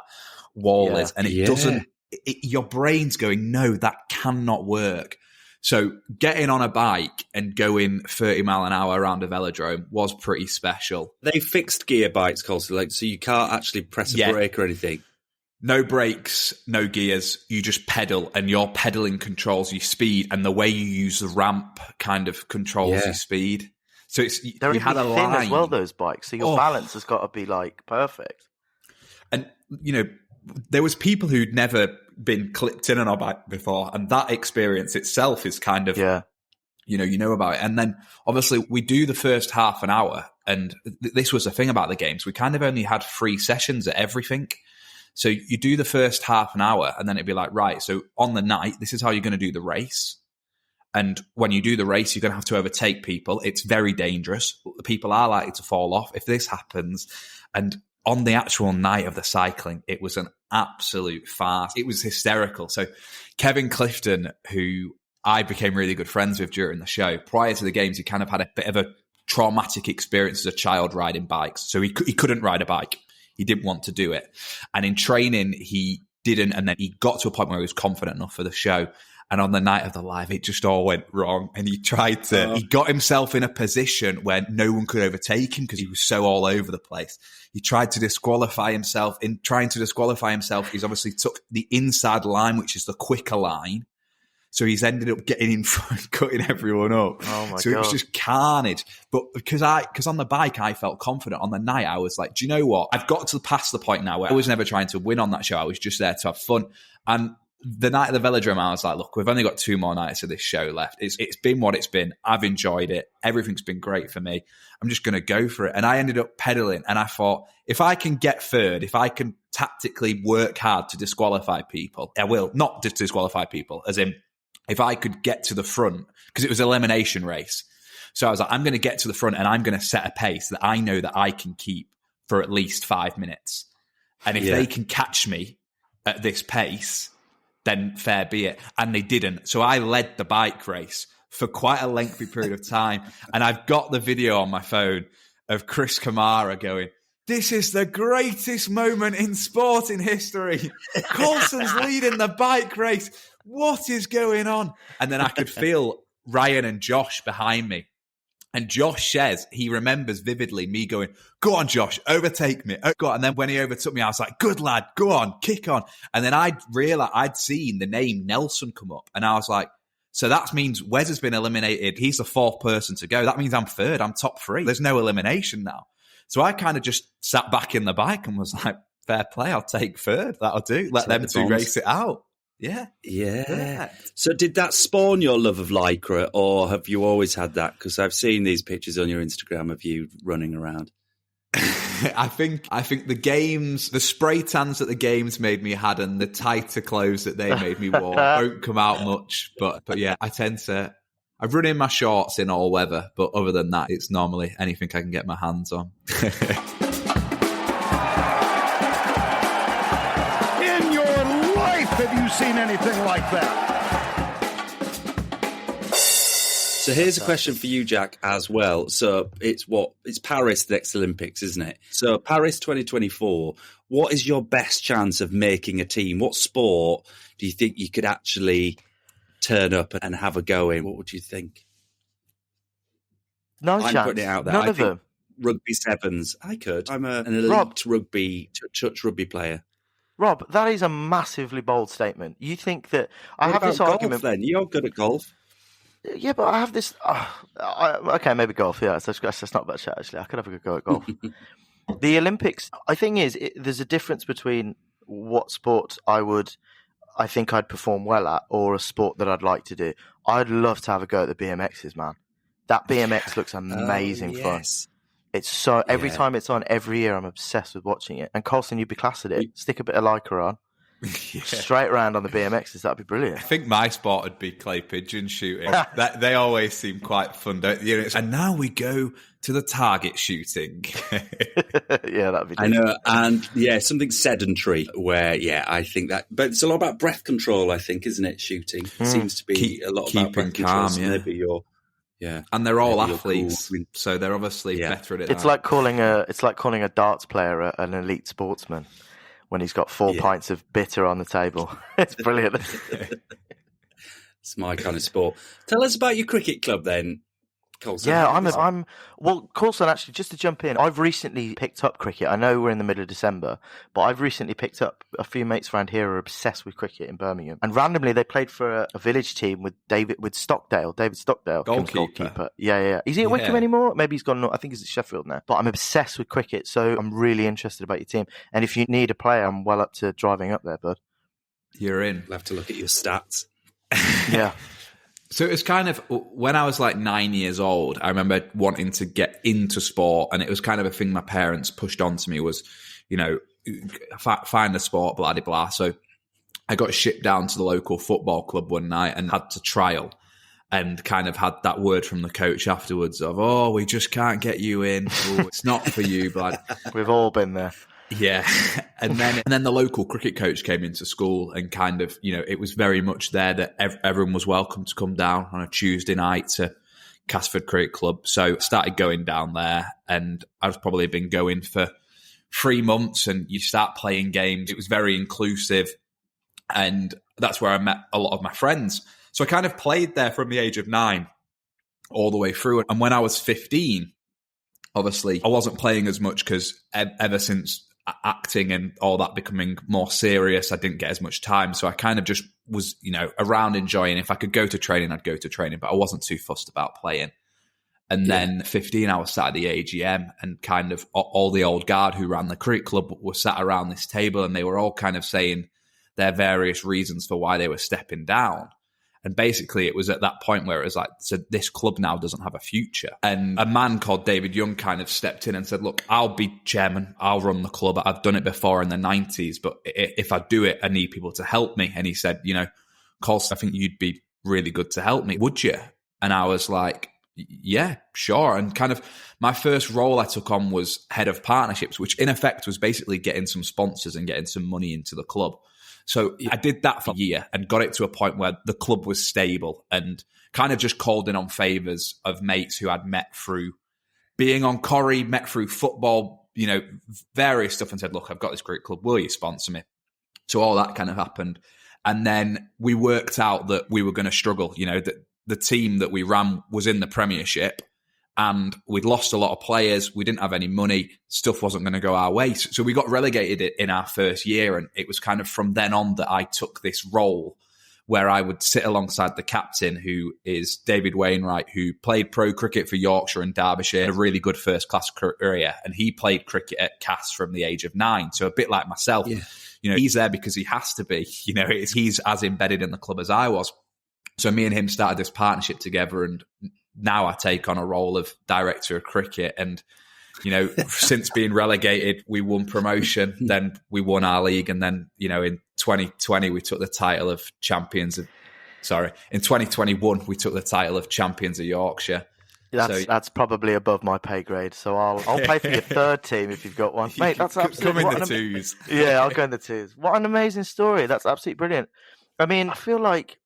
Speaker 6: wall is. And it doesn't, your brain's going, no, that cannot work. So getting on a bike and going 30 mile an hour around a velodrome was pretty special.
Speaker 1: They fixed gear bikes, Colson, so you can't actually press a brake or anything.
Speaker 6: No brakes, no gears. You just pedal, and your pedaling controls your speed, and the way you use the ramp kind of controls your speed. So
Speaker 4: they're
Speaker 6: you had a
Speaker 4: thin
Speaker 6: line
Speaker 4: as well, those bikes. So your balance has got to be like perfect.
Speaker 6: And there was people who'd never been clipped in on a bike before, and that experience itself is kind of you know about it. And then obviously we do the first half an hour, and this was the thing about the games. We kind of only had 3 sessions at everything. So you do the first half an hour, and then it'd be like, right, so on the night, this is how you're going to do the race. And when you do the race, you're going to have to overtake people. It's very dangerous. People are likely to fall off if this happens. And on the actual night of the cycling, it was an absolute farce. It was hysterical. So Kevin Clifton, who I became really good friends with during the show, prior to the games, he kind of had a bit of a traumatic experience as a child riding bikes. So he couldn't ride a bike. He didn't want to do it. And in training, he didn't. And then he got to a point where he was confident enough for the show. And on the night of the live, it just all went wrong. And he he got himself in a position where no one could overtake him because he was so all over the place. He tried to disqualify himself. In trying to disqualify himself, he's obviously took the inside line, which is the quicker line. So he's ended up getting in front, cutting everyone up.
Speaker 4: Oh my
Speaker 6: so
Speaker 4: God.
Speaker 6: It was just carnage. But because on the bike, I felt confident. On the night, I was like, do you know what? I've got to past the point now where I was never trying to win on that show. I was just there to have fun. And the night of the velodrome, I was like, look, we've only got 2 more nights of this show left. It's been what it's been. I've enjoyed it. Everything's been great for me. I'm just going to go for it. And I ended up pedaling. And I thought, if I can get third, if I can tactically work hard to disqualify people, I will. Not just disqualify people, as in, if I could get to the front, because it was an elimination race. So I was like, I'm going to get to the front and I'm going to set a pace that I know that I can keep for at least 5 minutes. And if they can catch me at this pace, then fair be it. And they didn't. So I led the bike race for quite a lengthy period of time. And I've got the video on my phone of Chris Kamara going, this is the greatest moment in sporting history. Colson's leading the bike race. What is going on? And then I could feel Ryan and Josh behind me. And Josh says he remembers vividly me going, go on, Josh, overtake me. Go on. And then when he overtook me, I was like, good lad, go on, kick on. And then I'd realized I'd seen the name Nelson come up. And I was like, so that means Wes has been eliminated. He's the 4th person to go. That means I'm third. I'm top 3. There's no elimination now. So I kind of just sat back in the bike and was like, fair play, I'll take third. That'll do. Let them two race it out. Yeah.
Speaker 1: Perfect. So did that spawn your love of Lycra, or have you always had that? Because I've seen these pictures on your Instagram of you running around.
Speaker 6: I think the games, the spray tans that the games made me had and the tighter clothes that they made me wear won't come out much. But yeah, I run in my shorts in all weather, but other than that, it's normally anything I can get my hands on.
Speaker 5: In your life, have you seen anything like that?
Speaker 1: So here's a question for you, Jack, as well. So it's Paris, the next Olympics, isn't it? So Paris 2024, what is your best chance of making a team? What sport do you think you could actually turn up and have a go in? What would you think?
Speaker 4: No
Speaker 1: I'm
Speaker 4: chance.
Speaker 1: putting it out there.
Speaker 4: None
Speaker 1: I
Speaker 4: of
Speaker 1: think
Speaker 4: them.
Speaker 1: Rugby sevens. I could. I'm an elite
Speaker 4: Rob.
Speaker 1: rugby, touch rugby player.
Speaker 4: Rob, that is a massively bold statement. You think that I
Speaker 1: What
Speaker 4: have
Speaker 1: about
Speaker 4: this
Speaker 1: golf,
Speaker 4: argument?
Speaker 1: then? You're good at golf.
Speaker 4: Yeah, but I have this. Okay, maybe golf. Yeah, that's not a bad chat. Actually, I could have a good go at golf. The Olympics. I think there's a difference between what sport I think I'd perform well at, or a sport that I'd like to do. I'd love to have a go at the BMXs, man. That BMX looks amazing fun. It's so every time it's on, every year I'm obsessed with watching it. And Colson, you'd be classed at it. Stick a bit of Lycra on. Straight around on the BMXs, that'd be brilliant.
Speaker 6: I think my sport would be clay pigeon shooting. They always seem quite fun, don't you? And now we go to the target shooting.
Speaker 4: Yeah, that'd be.
Speaker 1: I know, and something sedentary. Where I think that, but it's a lot about breath control. I think, isn't it? Shooting seems to be a lot about breath control.
Speaker 6: Calm,
Speaker 1: maybe
Speaker 6: and they're all athletes, so they're obviously better at it.
Speaker 4: It's like calling a darts player an elite sportsman when he's got 4 pints of bitter on the table. It's brilliant.
Speaker 1: It's my kind of sport. Tell us about your cricket club then, Colson.
Speaker 4: Yeah, well, Colson, actually, just to jump in, I've recently picked up cricket. I know we're in the middle of December, but I've recently picked up a few mates around here who are obsessed with cricket in Birmingham. And randomly, they played for a village team with David Stockdale, goalkeeper. Yeah. Is he at Wickham anymore? Maybe he's gone, I think he's at Sheffield now. But I'm obsessed with cricket, so I'm really interested about your team. And if you need a player, I'm well up to driving up there, bud.
Speaker 6: You're in.
Speaker 1: We'll have to look at your stats.
Speaker 4: Yeah.
Speaker 6: So it was kind of, when I was like 9 years old, I remember wanting to get into sport, and it was kind of a thing my parents pushed onto me was, find a sport, blah, blah, blah. So I got shipped down to the local football club one night and had to trial, and kind of had that word from the coach afterwards of, we just can't get you in. It's not for you, blood.
Speaker 4: We've all been there.
Speaker 6: Yeah. And then the local cricket coach came into school, and kind of, it was very much there that everyone was welcome to come down on a Tuesday night to Casford Cricket Club. So started going down there, and I've probably been going for 3 months, and you start playing games. It was very inclusive. And that's where I met a lot of my friends. So I kind of played there from the age of 9 all the way through. And when I was 15, obviously, I wasn't playing as much because ever since acting and all that becoming more serious, I didn't get as much time. So I kind of just was, around enjoying. If I could go to training, I'd go to training, but I wasn't too fussed about playing. And then 15, I was sat at the AGM, and kind of all the old guard who ran the cricket club were sat around this table, and they were all kind of saying their various reasons for why they were stepping down. And basically, it was at that point where it was like, so this club now doesn't have a future. And a man called David Young kind of stepped in and said, look, I'll be chairman. I'll run the club. I've done it before in the 90s, but if I do it, I need people to help me. And he said, Colson, I think you'd be really good to help me. Would you? And I was like, yeah, sure. And kind of my first role I took on was head of partnerships, which in effect was basically getting some sponsors and getting some money into the club. So I did that for a year and got it to a point where the club was stable, and kind of just called in on favours of mates who I'd met through being on Corrie, met through football, various stuff, and said, look, I've got this great club. Will you sponsor me? So all that kind of happened. And then we worked out that we were going to struggle, that the team that we ran was in the Premiership, and we'd lost a lot of players. We didn't have any money. Stuff wasn't going to go our way. So we got relegated in our first year. And it was kind of from then on that I took this role where I would sit alongside the captain, who is David Wainwright, who played pro cricket for Yorkshire and Derbyshire, a really good first-class career. And he played cricket at Cass from the age of 9. So a bit like myself, he's there because he has to be. He's as embedded in the club as I was. So me and him started this partnership together, and now I take on a role of director of cricket. And, since being relegated, we won promotion, then we won our league. And then, in 2020, we took the title of in 2021, we took the title of champions of Yorkshire.
Speaker 4: That's probably above my pay grade. So I'll play for your third team if you've got one. Mate, that's absolutely...
Speaker 6: Come in the twos.
Speaker 4: Yeah, I'll go in the twos. What an amazing story. That's absolutely brilliant. I mean, I feel like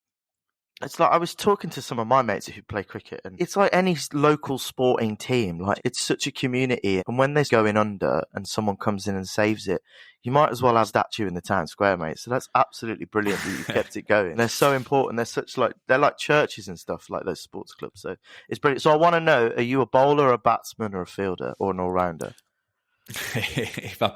Speaker 4: it's like I was talking to some of my mates who play cricket, and it's like any local sporting team. Like, it's such a community, and when they're going under and someone comes in and saves it, you might as well have a statue in the town square, mate. So that's absolutely brilliant that you've kept it going. They're so important. They're like churches and stuff, like those sports clubs. So it's brilliant. So I want to know: are you a bowler, a batsman, or a fielder, or an all-rounder?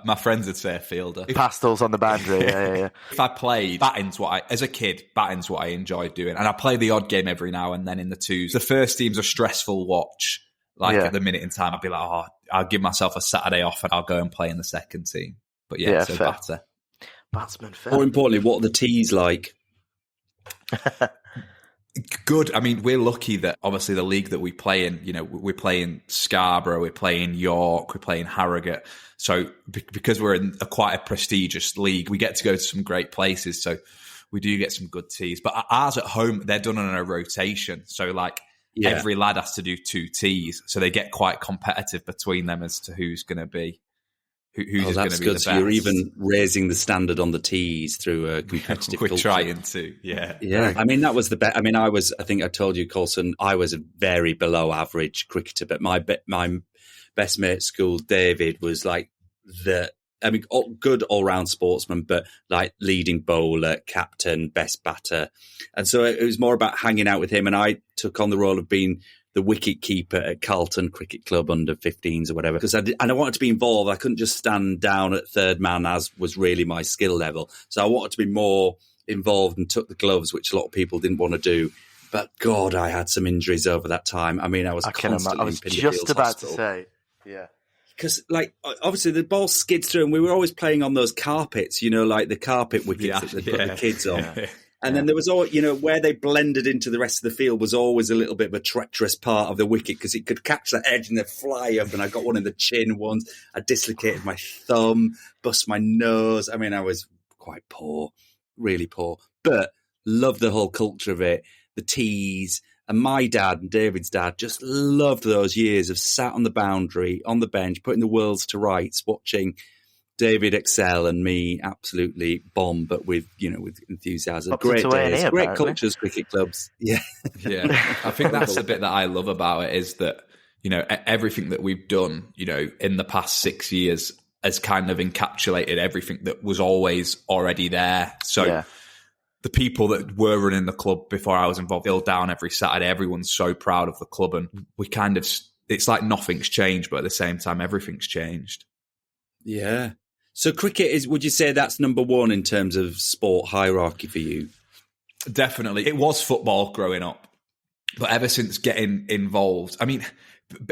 Speaker 6: My friends would say a fielder.
Speaker 4: Pastels on the boundary, yeah.
Speaker 6: If I played, batting's as a kid, batting's what I enjoyed doing. And I play the odd game every now and then in the twos. The first team's a stressful watch. At the minute in time, I'd be like, I'll give myself a Saturday off and I'll go and play in the second team. But so
Speaker 4: fair.
Speaker 6: batter.
Speaker 4: Batsman, fair.
Speaker 1: More importantly, what are the teas like?
Speaker 6: Good. I mean, we're lucky that obviously the league that we play in, we play in Scarborough, we play in York, we play in Harrogate. So because we're in quite a prestigious league, we get to go to some great places. So we do get some good teas. But ours at home, they're done on a rotation. So every lad has to do 2 teas. So they get quite competitive between them as to who's going to be. Who's going to be the best. So
Speaker 1: you're even raising the standard on the tees through a competitive
Speaker 6: We're
Speaker 1: culture.
Speaker 6: trying to, yeah.
Speaker 1: I mean, that was the best. I mean, I think I told you, Colson, I was a very below average cricketer, but my best mate at school, David, was good all-round sportsman, but like leading bowler, captain, best batter. And so it was more about hanging out with him, and I took on the role of being the wicket keeper at Carlton Cricket Club under 15s or whatever, because I wanted to be involved. I couldn't just stand down at third man, as was really my skill level. So I wanted to be more involved and took the gloves, which a lot of people didn't want to do. But God, I had some injuries over that time. I mean, I was constantly in
Speaker 4: just about to say, yeah.
Speaker 1: Because, obviously the ball skids through, and we were always playing on those carpets, like the carpet wickets that they put the kids on. Yeah. And then there was all, where they blended into the rest of the field was always a little bit of a treacherous part of the wicket, because it could catch that edge and then fly up. And I got one in the chin once. I dislocated my thumb, bust my nose. I mean, I was quite poor, really poor, but loved the whole culture of it, the teas. And my dad and David's dad just loved those years of sat on the boundary, on the bench, putting the worlds to rights, watching David excel and me absolutely bomb, but with enthusiasm. Great days, great cultures, cricket clubs. Yeah.
Speaker 6: I think that's the bit that I love about it, is that, everything that we've done, in the past 6 years has kind of encapsulated everything that was always already there. So, the people that were running the club before I was involved, ill down every Saturday. Everyone's so proud of the club, and we kind of, it's like nothing's changed, but at the same time, everything's changed.
Speaker 1: Yeah. So cricket is, would you say that's number one in terms of sport hierarchy for you?
Speaker 6: Definitely. It was football growing up, but ever since getting involved, I mean,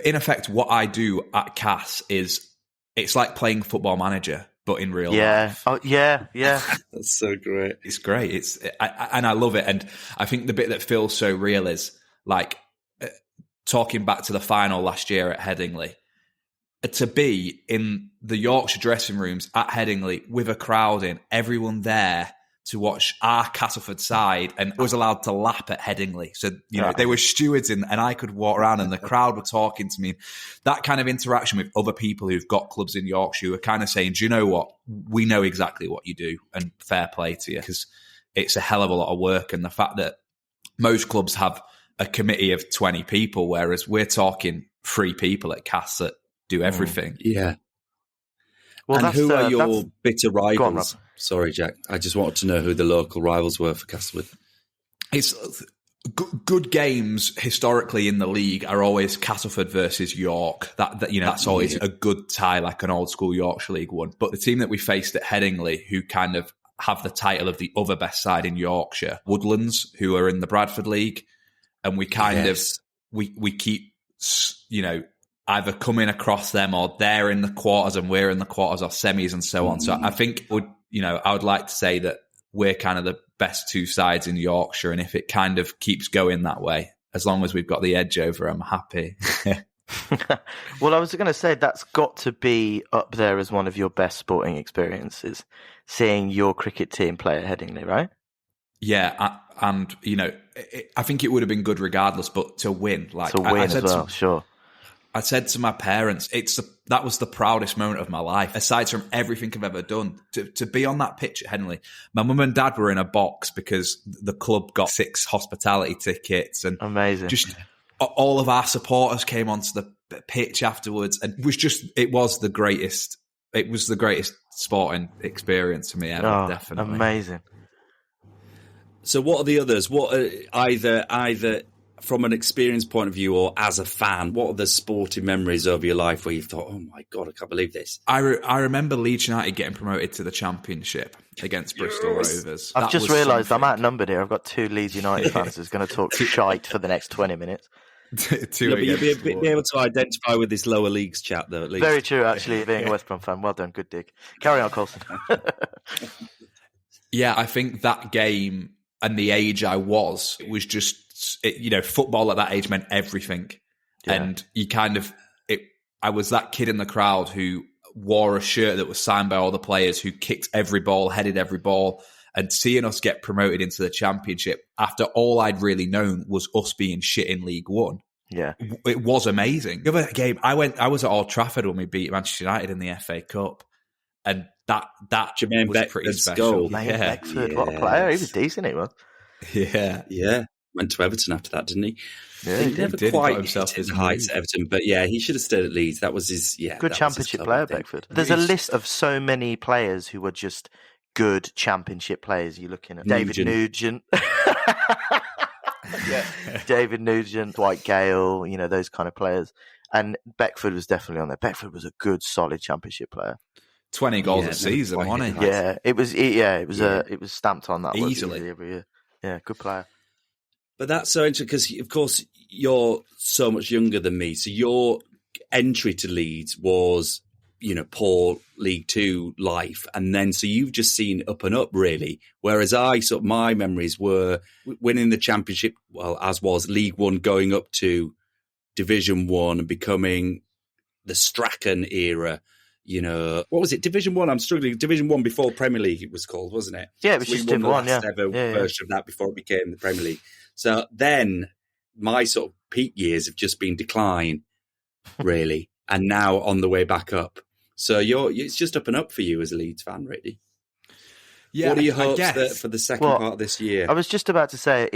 Speaker 6: in effect, what I do at CAS is, it's like playing Football Manager, but in real life.
Speaker 4: Oh, yeah.
Speaker 1: That's so great.
Speaker 6: It's great. And I love it. And I think the bit that feels so real is like talking back to the final last year at Headingley, to be in the Yorkshire dressing rooms at Headingley with a crowd in, everyone there to watch our Castleford side, and I was allowed to lap at Headingley. So, they were stewards and I could walk around and the crowd were talking to me. That kind of interaction with other people who've got clubs in Yorkshire who are kind of saying, do you know what? We know exactly what you do and fair play to you, because it's a hell of a lot of work. And the fact that most clubs have a committee of 20 people, whereas we're talking 3 people at CAS that do everything.
Speaker 1: Yeah.
Speaker 4: Well,
Speaker 1: and who are your bitter rivals?
Speaker 4: On,
Speaker 1: Sorry, Jack. I just wanted to know who the local rivals were for Castleford.
Speaker 6: It's good games historically in the league are always Castleford versus York. That's always a good tie, like an old school Yorkshire League one. But the team that we faced at Headingley, who kind of have the title of the other best side in Yorkshire, Woodlands, who are in the Bradford League, and we kind of we keep either coming across them, or they're in the quarters and we're in the quarters or semis and so on. So I think I would like to say that we're kind of the best 2 sides in Yorkshire. And if it kind of keeps going that way, as long as we've got the edge over, I'm happy.
Speaker 4: Well, I was going to say that's got to be up there as one of your best sporting experiences, seeing your cricket team play at Headingley, right?
Speaker 6: Yeah. And, I think it would have been good regardless, but to win.
Speaker 4: Sure.
Speaker 6: I said to my parents, that was the proudest moment of my life, aside from everything I've ever done. To be on that pitch at Headingley. My mum and dad were in a box because the club got 6 hospitality tickets, and
Speaker 4: amazing.
Speaker 6: Just all of our supporters came onto the pitch afterwards, and it was the greatest sporting experience for me ever. Definitely
Speaker 4: amazing.
Speaker 1: So, what are the others? What are either from an experience point of view or as a fan, what are the sporting memories of your life where you've thought, oh my God, I can't believe this?
Speaker 6: I remember Leeds United getting promoted to the Championship against Bristol Rovers.
Speaker 4: I've just realised I'm outnumbered here. I've got 2 Leeds United fans who's going to talk shite for the next 20 minutes.
Speaker 1: But you'll be able to identify with this lower leagues chat, though, at least.
Speaker 4: Very true, actually, being a West Brom fan. Well done, good dig. Carry on, Colson.
Speaker 6: Yeah, I think that game and the age I was just, football at that age meant everything. Yeah. And you I was that kid in the crowd who wore a shirt that was signed by all the players, who kicked every ball, headed every ball, and seeing us get promoted into the Championship after all I'd really known was us being shit in League One.
Speaker 4: Yeah.
Speaker 6: It was amazing. The other game, I was at Old Trafford when we beat Manchester United in the FA Cup. And that
Speaker 1: Jermaine
Speaker 6: was pretty special.
Speaker 4: Beckford, what a player. He was decent, he was.
Speaker 6: Yeah.
Speaker 1: Yeah. Went to Everton after that, didn't he?
Speaker 4: Yeah,
Speaker 1: he never quite hit his heights at Everton, but yeah, he should have stayed at Leeds. That was his,
Speaker 4: good Championship player, Beckford. There's a list of so many players who were just good Championship players. You're looking at David Nugent. David Nugent, Dwight Gale, those kind of players. And Beckford was definitely on there. Beckford was a good, solid Championship player.
Speaker 6: 20 goals a season, wasn't he?
Speaker 4: Yeah, it was stamped on that
Speaker 6: easily
Speaker 4: every year. Yeah, good player.
Speaker 1: But that's so interesting because, of course, you're so much younger than me. So your entry to Leeds was, poor League Two life. And then, so you've just seen up and up, really. Whereas my memories were winning the Championship, well, as was League One, going up to Division One and becoming the Strachan era. What was it? Division One. I'm struggling. Division One before Premier League, it was called, wasn't it?
Speaker 4: Yeah, it was just Division One. Yeah,
Speaker 1: ever version of that before it became the Premier League. So then, my sort of peak years have just been decline, really, and now on the way back up. So it's just up and up for you as a Leeds fan, really. Yeah. What are your hopes for the second part of this year?
Speaker 4: I was just about to say,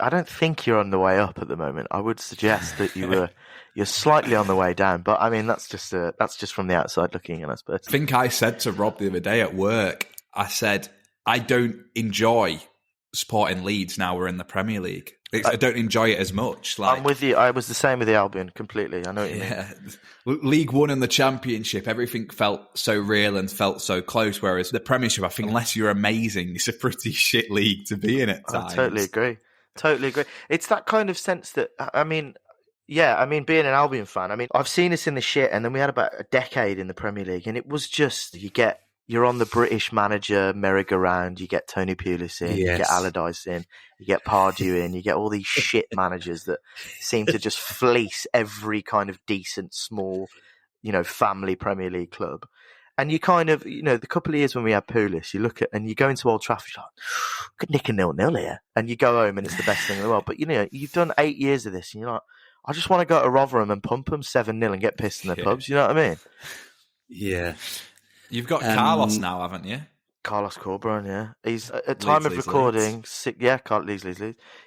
Speaker 4: I don't think you're on the way up at the moment. I would suggest that you're slightly on the way down, but I mean that's just from the outside looking in, I suppose.
Speaker 6: I think I said to Rob the other day at work, I said I don't enjoy supporting Leeds now we're in the Premier League. I don't enjoy it as much.
Speaker 4: I'm with you. I was the same with the Albion completely. I know what you mean.
Speaker 6: League One and the Championship, everything felt so real and felt so close, whereas the Premiership, I think, unless you're amazing, it's a pretty shit league to be in at times.
Speaker 4: I totally agree. It's that kind of sense that, being an Albion fan, I've seen us in the shit, and then we had about a decade in the Premier League, and it was just, you're on the British manager merry-go-round, you get Tony Pulis in, you get Allardyce in, you get Pardew in, you get all these shit managers that seem to just fleece every kind of decent, small, family Premier League club. And you kind of, the couple of years when we had Pulis, you look at, and you go into Old Trafford, you're like, could nick a 0-0 here. And you go home and it's the best thing in the world. But, you've done 8 years of this, and you're like, I just want to go to Rotherham and pump them 7-0 and get pissed in the pubs. You know what I mean?
Speaker 1: Yeah.
Speaker 6: You've got Carlos now, haven't you?
Speaker 4: Carlos Corberán, yeah. He's at time of recording. Leeds.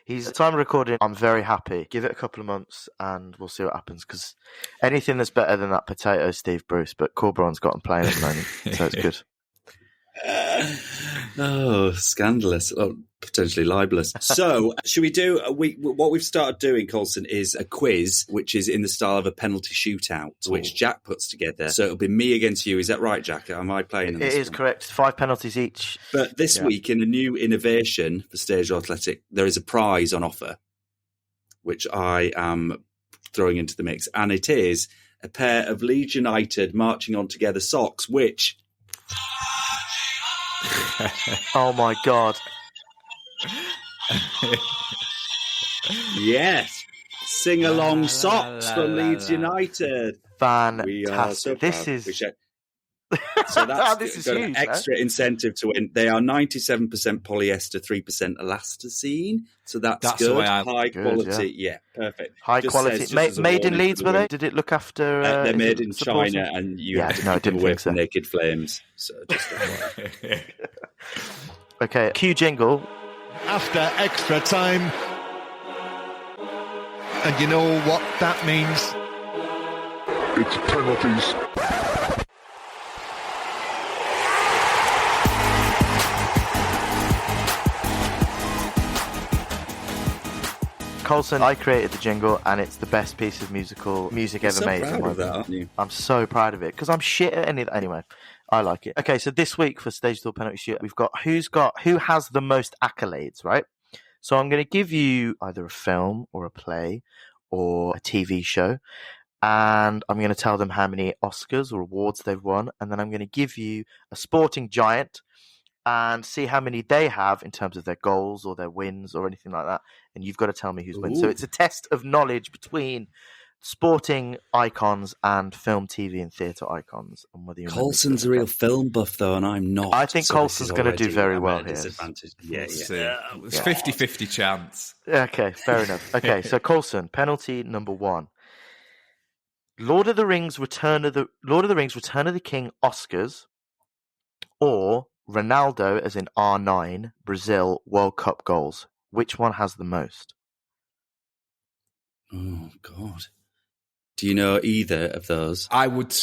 Speaker 4: He's at time of recording. I'm very happy. Give it a couple of months and we'll see what happens. Because anything that's better than that potato, Steve Bruce. But Corberán's got him playing at the moment, so it's good.
Speaker 1: Oh, scandalous. Oh, potentially libelous. So, should we do what we've started doing, Colson, is a quiz, which is in the style of a penalty shootout, which Jack puts together. So it'll be me against you. Is that right, Jack? Am I playing in this?
Speaker 4: It is correct. 5 penalties each.
Speaker 1: But this week, in a new innovation for Stage Door Athletic, there is a prize on offer, which I am throwing into the mix. And it is a pair of Leeds United marching on together socks, which...
Speaker 4: Oh my God.
Speaker 1: Yes. Sing along socks from Leeds United.
Speaker 4: Fantastic. This is
Speaker 1: so that's
Speaker 4: this is
Speaker 1: got
Speaker 4: huge,
Speaker 1: an extra incentive to win. They are 97% polyester, 3% elasticine. So that's good. High quality. Yeah, perfect.
Speaker 4: High quality. Made in Leeds, were they? Did it look after?
Speaker 1: They're made in China, and you have to keep them away from naked flames. So just
Speaker 4: okay, cue jingle.
Speaker 7: After extra time. And you know what that means?
Speaker 8: It's penalties.
Speaker 4: Colson, I created the jingle, and it's the best piece of music ever made.
Speaker 1: Proud of that, aren't you?
Speaker 4: I'm so proud of it because I'm shit at any. Anyway, I like it. Okay, so this week for Stage Door Penalty Shoot, we've got who has the most accolades, right? So I'm going to give you either a film or a play or a TV show, and I'm going to tell them how many Oscars or awards they've won, and then I'm going to give you a sporting giant and see how many they have in terms of their goals or their wins or anything like that. And you've got to tell me who's won. So it's a test of knowledge between sporting icons and film, TV, and theatre icons. And whether
Speaker 1: Colson's a real film buff, though, and I'm not.
Speaker 4: I think Colson's going to do very well here.
Speaker 1: Yeah.
Speaker 6: It's 50-50 chance.
Speaker 4: Okay, fair enough. Okay, so Colson, penalty number 1. Lord of the Rings Return of the King Oscars, or Ronaldo, as in R9, Brazil World Cup goals. Which one has the most?
Speaker 1: Oh, God. Do you know either of those?
Speaker 6: I would.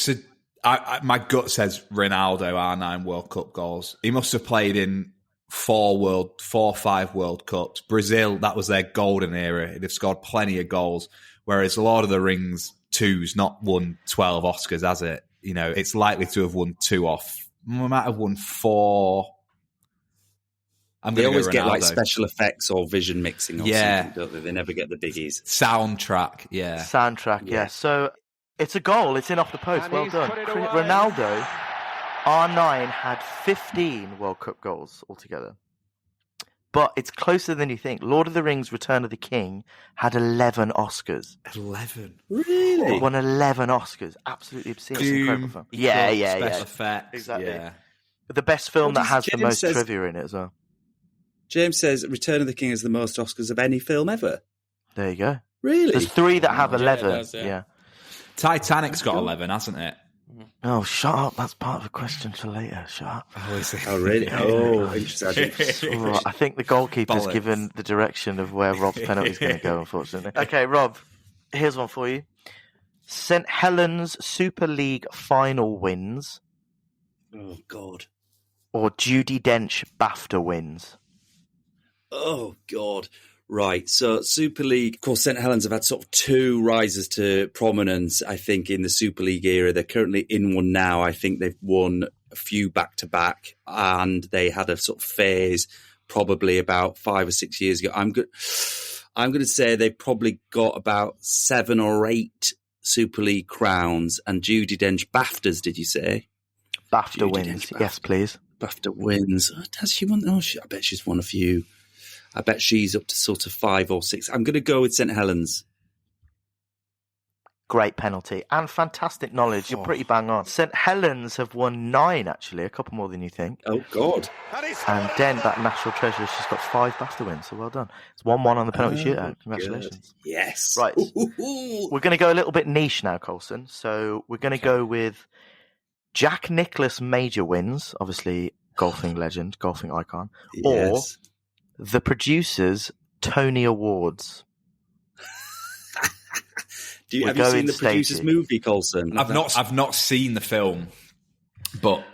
Speaker 6: My gut says Ronaldo R9 World Cup goals. He must have played in 4 or 5 World Cups. Brazil, that was their golden era. They've scored plenty of goals. Whereas Lord of the Rings 2's not won 12 Oscars, has it? It's likely to have won 2 off. We might have won 4.
Speaker 1: They always get like special effects or vision mixing or something, don't they? They never get the biggies.
Speaker 6: Soundtrack,
Speaker 4: yeah. So it's a goal. It's in off the post. Well done. Ronaldo, R9, had 15 World Cup goals altogether. But it's closer than you think. Lord of the Rings Return of the King had 11 Oscars.
Speaker 6: 11?
Speaker 1: Really?
Speaker 4: It won 11 Oscars. Absolutely obscene.
Speaker 6: Doom,
Speaker 4: yeah.
Speaker 6: Special effects.
Speaker 4: Exactly.
Speaker 6: Yeah.
Speaker 4: The best film that has the most trivia in it as well.
Speaker 1: James says Return of the King has the most Oscars of any film ever.
Speaker 4: There you go.
Speaker 1: Really?
Speaker 4: There's 3 that have 11.
Speaker 3: Yeah, it does, yeah.
Speaker 6: Titanic's got 11, hasn't it?
Speaker 4: Oh, shut up. That's part of a question for later. Shut up.
Speaker 1: Oh, really? Oh, interesting.
Speaker 4: I think the goalkeeper's given the direction of where Rob's penalty is going to go, unfortunately. Okay, Rob, here's one for you. St. Helens Super League final wins.
Speaker 1: Oh, God.
Speaker 4: Or Judi Dench BAFTA wins.
Speaker 1: Oh, God. Right. So Super League, of course, St Helens have had sort of two rises to prominence, I think, in the Super League era. They're currently in one now. I think they've won a few back-to-back, and they had a sort of phase probably about 5 or 6 years ago. I'm going to say they've probably got about 7 or 8 Super League crowns. And Judi Dench, BAFTAs, did you say?
Speaker 4: BAFTA wins. Yes, please.
Speaker 1: BAFTA wins. Has she won? Oh, I bet she's won a few. I bet she's up to sort of 5 or 6. I'm going to go with St Helens.
Speaker 4: Great penalty and fantastic knowledge. You're pretty bang on. St Helens have won 9, actually, a couple more than you think.
Speaker 1: Oh, God.
Speaker 4: And Dent, that national treasure, she's got 5 BAFTA wins, so well done. It's 1-1 on the penalty shootout. Congratulations.
Speaker 1: Good. Yes.
Speaker 4: Right. We're going to go a little bit niche now, Colson. So we're going to go with Jack Nicklaus major wins, obviously golfing legend, golfing icon,
Speaker 1: Yes.
Speaker 4: or the producers' Tony Awards.
Speaker 1: Have you seen the producer's movie, Colson?
Speaker 6: I've not seen the film, but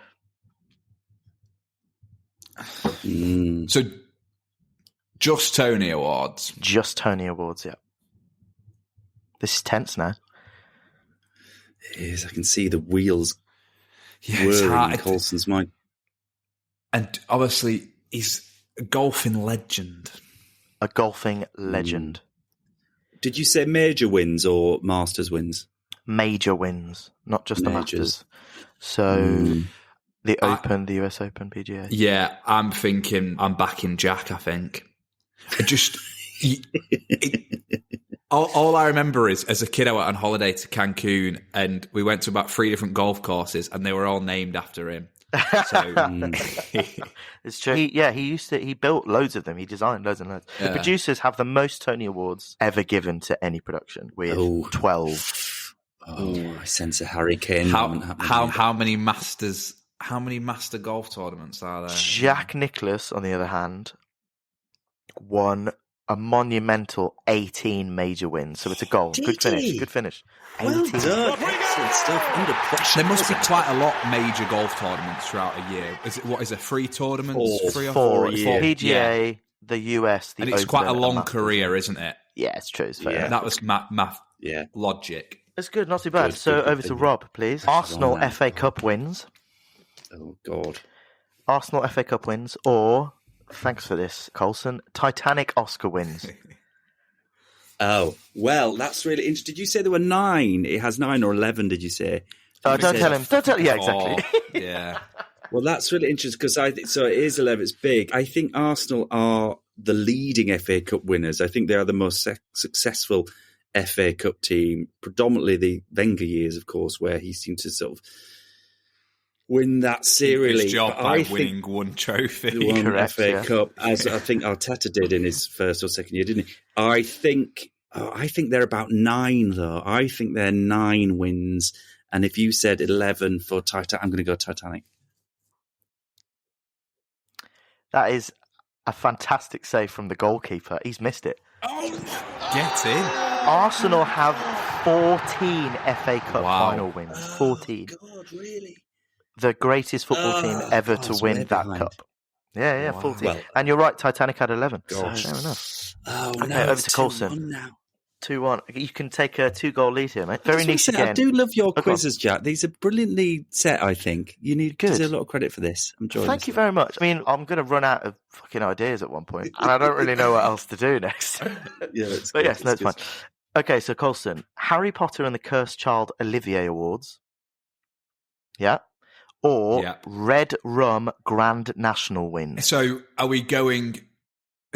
Speaker 6: so just Tony Awards.
Speaker 4: Just Tony Awards, yeah. This is tense now.
Speaker 1: It is. I can see the wheels
Speaker 6: It's
Speaker 1: whirring
Speaker 6: hard.
Speaker 1: in Colson's mind.
Speaker 6: And obviously, he's a golfing legend.
Speaker 4: A golfing legend.
Speaker 1: Did you say major wins or Masters wins?
Speaker 4: Major wins, not just the
Speaker 1: Majors.
Speaker 4: Masters. So the Open, the US Open, PGA.
Speaker 6: Yeah, I'm backing Jack, I think. All I remember is, as a kid, I went on holiday to Cancun, and we went to about 3 different golf courses, and they were all named after him. So
Speaker 4: It's true. He built loads of them. He designed loads and loads.
Speaker 6: Yeah.
Speaker 4: The producers have the most Tony Awards ever given to any production, with 12.
Speaker 1: Oh, I sense a hurricane.
Speaker 6: how many master golf tournaments are there?
Speaker 4: Jack Nicklaus, on the other hand, won a monumental 18 major wins. So it's a goal. Good finish. 18.
Speaker 1: Well done. Excellent stuff. Under pressure.
Speaker 6: There must be quite a lot major golf tournaments throughout a year. Is it 3 tournaments? 3 or
Speaker 4: 4
Speaker 6: 4
Speaker 4: a year. PGA, the US, the
Speaker 6: and it's
Speaker 4: Open,
Speaker 6: quite a
Speaker 4: and
Speaker 6: long
Speaker 4: Masters.
Speaker 6: career, isn't it?
Speaker 4: Yeah, it's true. It's fair.
Speaker 1: Yeah.
Speaker 6: That was math logic.
Speaker 4: It's good, not too bad.
Speaker 1: Good,
Speaker 4: So
Speaker 1: good,
Speaker 4: over
Speaker 1: good.
Speaker 4: to Rob, please. Arsenal
Speaker 1: now.
Speaker 4: FA Cup wins.
Speaker 1: Oh, God.
Speaker 4: Arsenal FA Cup wins, or, thanks for this, Colson, Titanic Oscar wins.
Speaker 1: Oh, well, that's really interesting. Did you say there were 9? It has 9 or 11, did you say?
Speaker 4: Don't tell him. Yeah, exactly.
Speaker 6: Yeah.
Speaker 1: Well, that's really interesting because so it is 11. It's big. I think Arsenal are the leading FA Cup winners. I think they are the most successful FA Cup team, predominantly the Wenger years, of course, where he seemed to sort of win that serially.
Speaker 6: His job
Speaker 1: But
Speaker 6: by
Speaker 1: I think
Speaker 6: winning one trophy.
Speaker 1: one
Speaker 4: Correct,
Speaker 1: FA
Speaker 4: yeah.
Speaker 1: Cup, as I think Arteta did in his first or second year, didn't he? I think they're about 9, though. I think they're 9 wins. And if you said 11 for Titanic, I'm going to go Titanic.
Speaker 4: That is a fantastic save from the goalkeeper. He's missed it.
Speaker 6: Get in.
Speaker 4: Arsenal have 14 FA Cup
Speaker 6: Wow.
Speaker 4: final wins. 14.
Speaker 1: God, really?
Speaker 4: The greatest football team ever to
Speaker 1: it's
Speaker 4: win
Speaker 1: way
Speaker 4: that
Speaker 1: behind.
Speaker 4: cup. Yeah, 14.
Speaker 1: Well-
Speaker 4: and you're right, Titanic had 11.
Speaker 1: Gosh.
Speaker 4: So fair enough.
Speaker 1: Oh,
Speaker 4: Okay,
Speaker 1: no,
Speaker 4: over
Speaker 1: it's
Speaker 4: to Colson.
Speaker 1: 2-1 now.
Speaker 4: 2-1. You can take a 2-goal lead here, mate. Very
Speaker 1: That's what I'm
Speaker 4: niche
Speaker 1: saying.
Speaker 4: again.
Speaker 1: I do love your
Speaker 4: Okay.
Speaker 1: quizzes, Jack. These are brilliantly set, I think. You need to
Speaker 4: Good.
Speaker 1: deserve a lot of credit for this. I'm enjoying
Speaker 4: Thank
Speaker 1: this.
Speaker 4: you very much. I mean, I'm going to run out of fucking ideas at one point, and I don't really know what else to do next.
Speaker 1: Yeah, it's
Speaker 4: But
Speaker 1: good.
Speaker 4: yes, no, it's
Speaker 1: good.
Speaker 4: fine. Okay, so Colson, Harry Potter and the Cursed Child Olivier Awards. Yeah. Or
Speaker 6: Yeah.
Speaker 4: Red Rum Grand National wins.
Speaker 6: So are we going...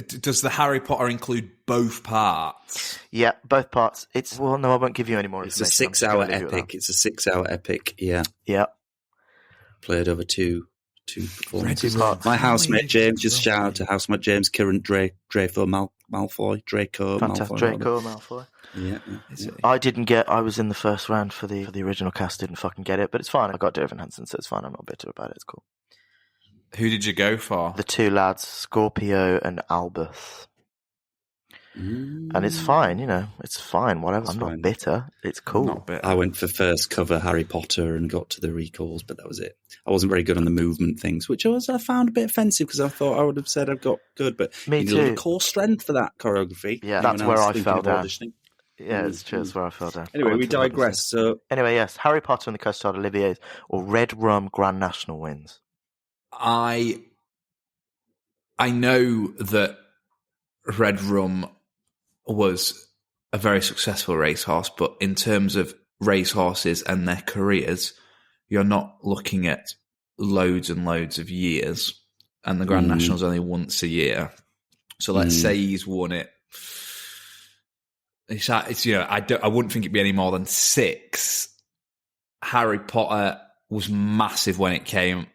Speaker 6: Does the Harry Potter include both parts?
Speaker 4: Yeah, both parts. Well, no, I won't give you any more
Speaker 1: It's a
Speaker 4: information. I'm just
Speaker 1: 6-hour
Speaker 4: gonna leave it
Speaker 1: epic. It's a 6-hour epic, yeah.
Speaker 4: Yeah.
Speaker 1: Played over two performances.
Speaker 4: Two parts.
Speaker 1: My housemate James, just shout out to housemate James, current Draco Malfoy.
Speaker 4: Fantastic. Draco Malfoy.
Speaker 1: Yeah.
Speaker 4: I was in the first round for the original cast, didn't fucking get it, but it's fine. I got Dervin Hansen, so it's fine. I'm not bitter about it. It's cool.
Speaker 6: Who did you go for?
Speaker 4: The 2 lads, Scorpio and Albus. And it's fine, it's fine, whatever. I'm not bitter. It's cool.
Speaker 6: Not bitter.
Speaker 1: I went for first cover Harry Potter and got to the recalls, but that was it. I wasn't very good on the movement things, which I found a bit offensive because I thought I would have said I've got good, but
Speaker 4: Me
Speaker 1: you
Speaker 4: too.
Speaker 1: need a core strength for that choreography.
Speaker 4: Yeah, that's where I fell down. Yeah, it's true. That's where I fell down.
Speaker 1: Anyway, we digress. So
Speaker 4: anyway, yes, Harry Potter and the Custard Olivier's or Red Rum Grand National wins.
Speaker 6: I know that Red Rum was a very successful racehorse, but in terms of racehorses and their careers, you're not looking at loads and loads of years, and the Grand National's only once a year. So let's say he's won it. It's I wouldn't think it'd be any more than 6. Harry Potter was massive when it came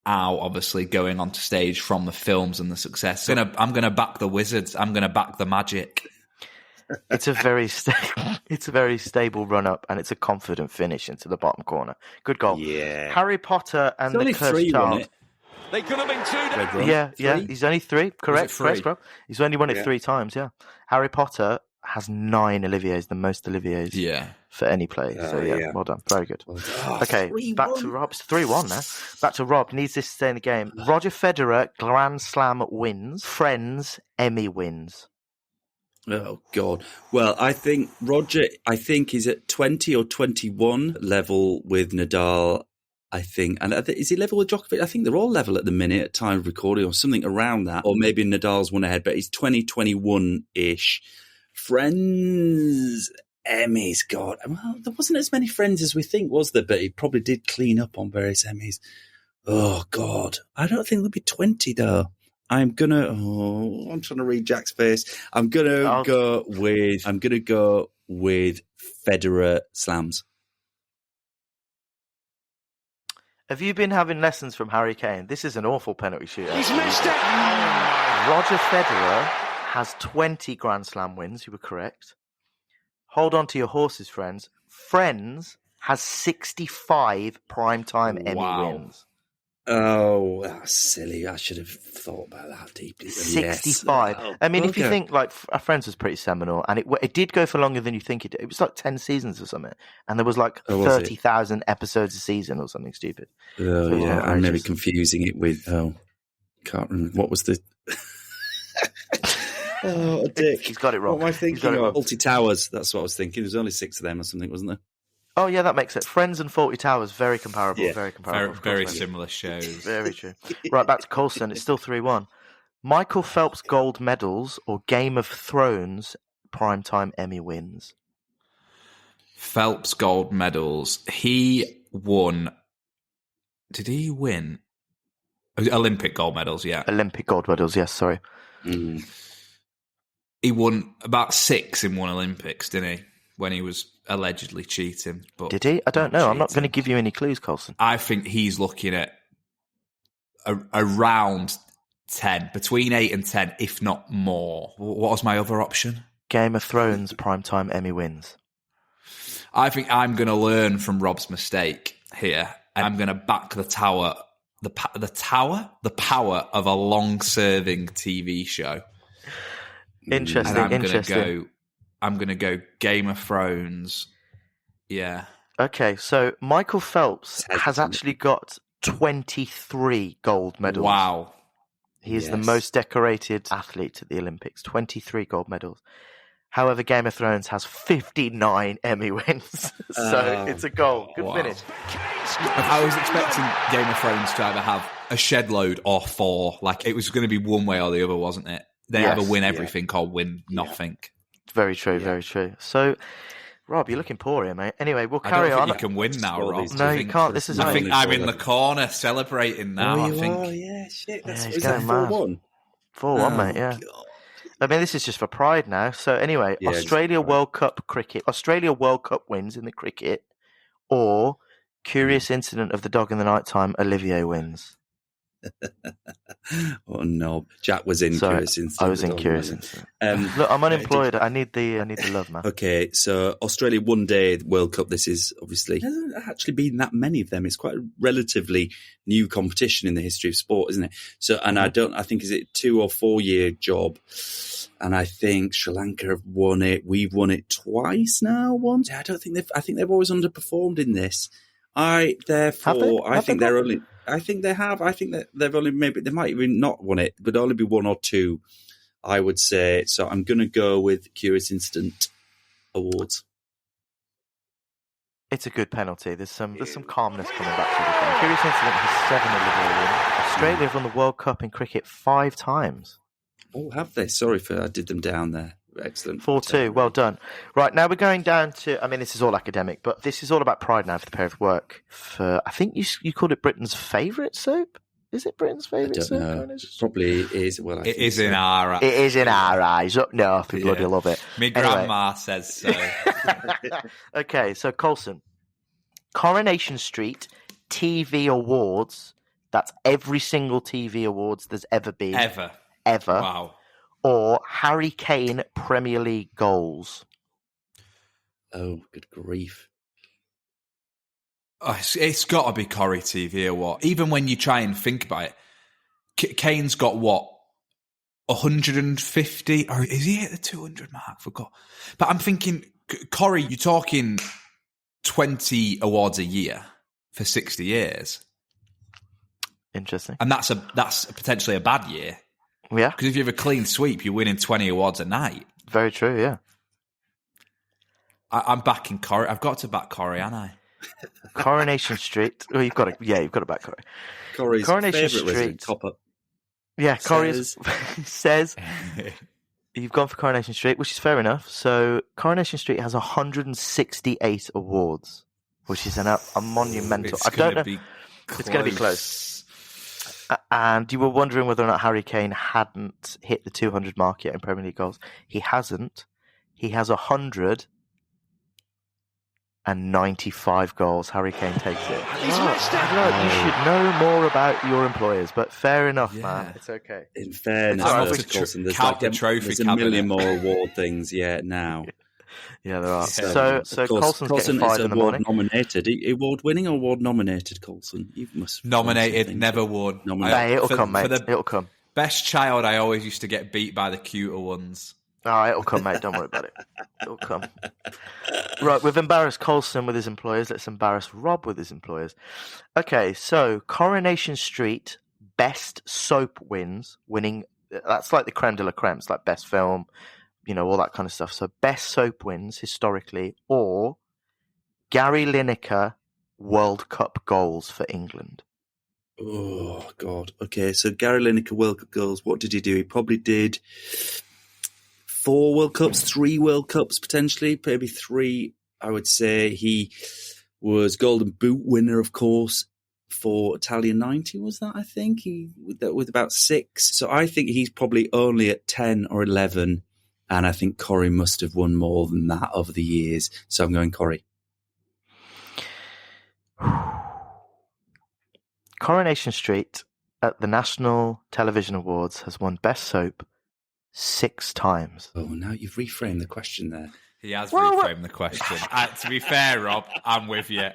Speaker 6: out, obviously going onto stage from the films and the success. I'm gonna back the Wizards. I'm gonna back the Magic.
Speaker 4: It's a very stable run up, and it's a confident finish into the bottom corner. Good goal.
Speaker 1: Yeah.
Speaker 4: Harry Potter and the Cursed Child.
Speaker 7: They could have been 2.
Speaker 4: Yeah. He's only 3. Correct, bro. He's only won it 3 times. Yeah. Harry Potter has 9 Oliviers, the most Oliviers.
Speaker 6: Yeah.
Speaker 4: For any play. So well done. Very good. Okay, back to Rob. It's 3-1 now. Back to Rob. Needs this to stay in the game. Roger Federer, Grand Slam wins. Friends, Emmy wins.
Speaker 1: Oh, God. Well, I think Roger, is at 20 or 21 level with Nadal, I think. And is he level with Djokovic? I think they're all level at the minute at time of recording or something around that. Or maybe Nadal's one ahead, but he's 20, 21-ish. Friends, Emmys, God. Well, there wasn't as many friends as we think, was there? But he probably did clean up on various Emmys. Oh, God. I don't think there'll be 20, though. I'm trying to read Jack's face. I'm gonna go with Federer slams.
Speaker 4: Have you been having lessons from Harry Kane? This is an awful penalty shootout.
Speaker 7: He's missed it.
Speaker 4: Roger Federer has 20 Grand Slam wins. You were correct. Hold on to your horses, friends. Friends has 65 primetime Emmy wins.
Speaker 1: Oh, that's silly. I should have thought about that deeply.
Speaker 4: 65.
Speaker 1: Yes.
Speaker 4: I mean, if you think, like, Our Friends was pretty seminal, and it did go for longer than you think it did. It was like 10 seasons or something, and there was like 30,000 episodes a season or something stupid.
Speaker 1: Oh, so yeah. I'm maybe confusing it with, can't remember. What was the... Oh, a dick.
Speaker 4: He's got it wrong.
Speaker 1: What am I thinking of? Fawlty Towers. That's what I was thinking. There's only 6 of them or something, wasn't there?
Speaker 4: Oh, yeah, that makes sense. Friends and Fawlty Towers, very comparable. Yeah. Very comparable.
Speaker 6: Very similar shows.
Speaker 4: Very true. Right, back to Colson. It's still 3-1. Michael Phelps gold medals or Game of Thrones primetime Emmy wins?
Speaker 6: Phelps gold medals. He won... Did he win? Olympic gold medals, yeah.
Speaker 4: Olympic gold medals, yes, sorry.
Speaker 1: Mm.
Speaker 6: He won about 6 in one Olympics, didn't he? When he was allegedly cheating. But
Speaker 4: did he? I don't know. I'm not going to give you any clues, Colson.
Speaker 6: I think he's looking at around 10, between 8 and 10, if not more. What was my other option?
Speaker 4: Game of Thrones primetime Emmy wins.
Speaker 6: I think I'm going to learn from Rob's mistake here. I'm going to back the tower, the power of a long-serving TV show.
Speaker 4: Interesting.
Speaker 6: And I'm going to go Game of Thrones. Yeah.
Speaker 4: Okay, so Michael Phelps has actually got 23 gold medals.
Speaker 6: Wow.
Speaker 4: He is the most decorated athlete at the Olympics. 23 gold medals. However, Game of Thrones has 59 Emmy wins. So it's a goal. Good finish.
Speaker 6: I was expecting Game of Thrones to either have a shed load or 4. Like, it was going to be one way or the other, wasn't it? They either win everything or win nothing.
Speaker 4: Very true, very true. So, Rob, you're looking poor here, mate. Anyway, we'll carry on.
Speaker 6: I don't think you can win now, Rob.
Speaker 4: No, you can't. This is.
Speaker 6: I think I'm in the corner celebrating now.
Speaker 1: Oh,
Speaker 6: I think.
Speaker 1: Oh, yeah, shit.
Speaker 4: He's going mad.
Speaker 1: 4-1?
Speaker 4: 4-1, mate. Yeah. God. I mean, this is just for pride now. So, anyway, Australia World Cup cricket. Australia World Cup wins in the cricket, or Curious Incident of the Dog in the Nighttime. Olivier wins.
Speaker 1: Oh no, Jack was in Curious Incident.
Speaker 4: I was in Curious Incident. Look, I'm unemployed. I need the love, man.
Speaker 1: Okay, so Australia One Day World Cup. This is obviously there hasn't actually been that many of them. It's quite a relatively new competition in the history of sport, isn't it? So, and I think is it 2 or 4 year job. And I think Sri Lanka have won it. We've won it twice now. Once. I think they've always underperformed in this. I think they have. I think that they've only they might even not won it, but only be 1 or 2, I would say. So I'm going to go with Curious Incident Awards.
Speaker 4: It's a good penalty. There's some calmness coming back to the game. Curious Incident has 7 Australia have won the World Cup in cricket 5 times.
Speaker 1: Oh, have they? Sorry I did them down there. Excellent.
Speaker 4: 4-2. Well done. Right, now we're going down to, I mean, this is all academic, but this is all about pride now for the pair of work. I think you called it Britain's favourite soap? Is it Britain's favourite soap?
Speaker 1: Know. Probably is. Well,
Speaker 6: it is in our eyes.
Speaker 4: It is in our eyes. Up north, we bloody love it.
Speaker 6: My grandma says so.
Speaker 4: Okay, so Colson. Coronation Street TV Awards. That's every single TV awards there's ever been.
Speaker 6: Ever.
Speaker 4: Wow. Or Harry Kane Premier League goals.
Speaker 1: Oh, good grief.
Speaker 6: Oh, it's got to be Corrie TV Award. Even when you try and think about it, Kane's got what? 150? Or is he at the 200 mark? Forgot. But I'm thinking, Corrie, you're talking 20 awards a year for 60 years.
Speaker 4: Interesting.
Speaker 6: And that's potentially a bad year.
Speaker 4: Yeah.
Speaker 6: Because if you have a clean sweep, you're winning 20 awards a night.
Speaker 4: Very true, yeah.
Speaker 6: I'm backing Corrie. I've got to back Corrie, haven't I?
Speaker 4: Coronation Street. Well, you've got to back Corrie.
Speaker 1: Corrie's
Speaker 4: Coronation
Speaker 1: favourite
Speaker 4: Street.
Speaker 1: Copper.
Speaker 4: Yeah, Corrie says you've gone for Coronation Street, which is fair enough. So Coronation Street has 168 awards, which is a monumental.
Speaker 6: It's going to be
Speaker 4: close. And you were wondering whether or not Harry Kane hadn't hit the 200 mark yet in Premier League goals. He hasn't. He has 195 goals. Harry Kane takes it. You should know more about your employers, but fair enough, man. It's okay.
Speaker 1: In fairness, Colson, there's a million more award things now.
Speaker 4: Yeah, there are. So Colson's getting 5 in the morning.
Speaker 1: Nominated, award-winning or award-nominated, Colson? You must
Speaker 6: nominated, never won.
Speaker 4: It'll come, mate. It'll come.
Speaker 6: Best child, I always used to get beat by the cuter ones.
Speaker 4: Oh, it'll come, mate. Don't worry about it. It'll come. Right, we've embarrassed Colson with his employers. Let's embarrass Rob with his employers. Okay, so Coronation Street best soap winning. That's like the creme de la creme. It's like best film, all that kind of stuff. So best soap wins historically, or Gary Lineker World Cup goals for England.
Speaker 1: Oh, God. Okay, so Gary Lineker World Cup goals, what did he do? He probably did 4 World Cups, 3 World Cups potentially, maybe 3. I would say he was Golden Boot winner, of course, for Italian 90, was that, I think? With about 6. So I think he's probably only at 10 or 11. And I think Corrie must have won more than that over the years. So I'm going Corrie.
Speaker 4: Coronation Street at the National Television Awards has won Best Soap 6 times.
Speaker 1: Oh, now you've reframed the question there.
Speaker 6: He has reframed the question. To be fair, Rob, I'm with you.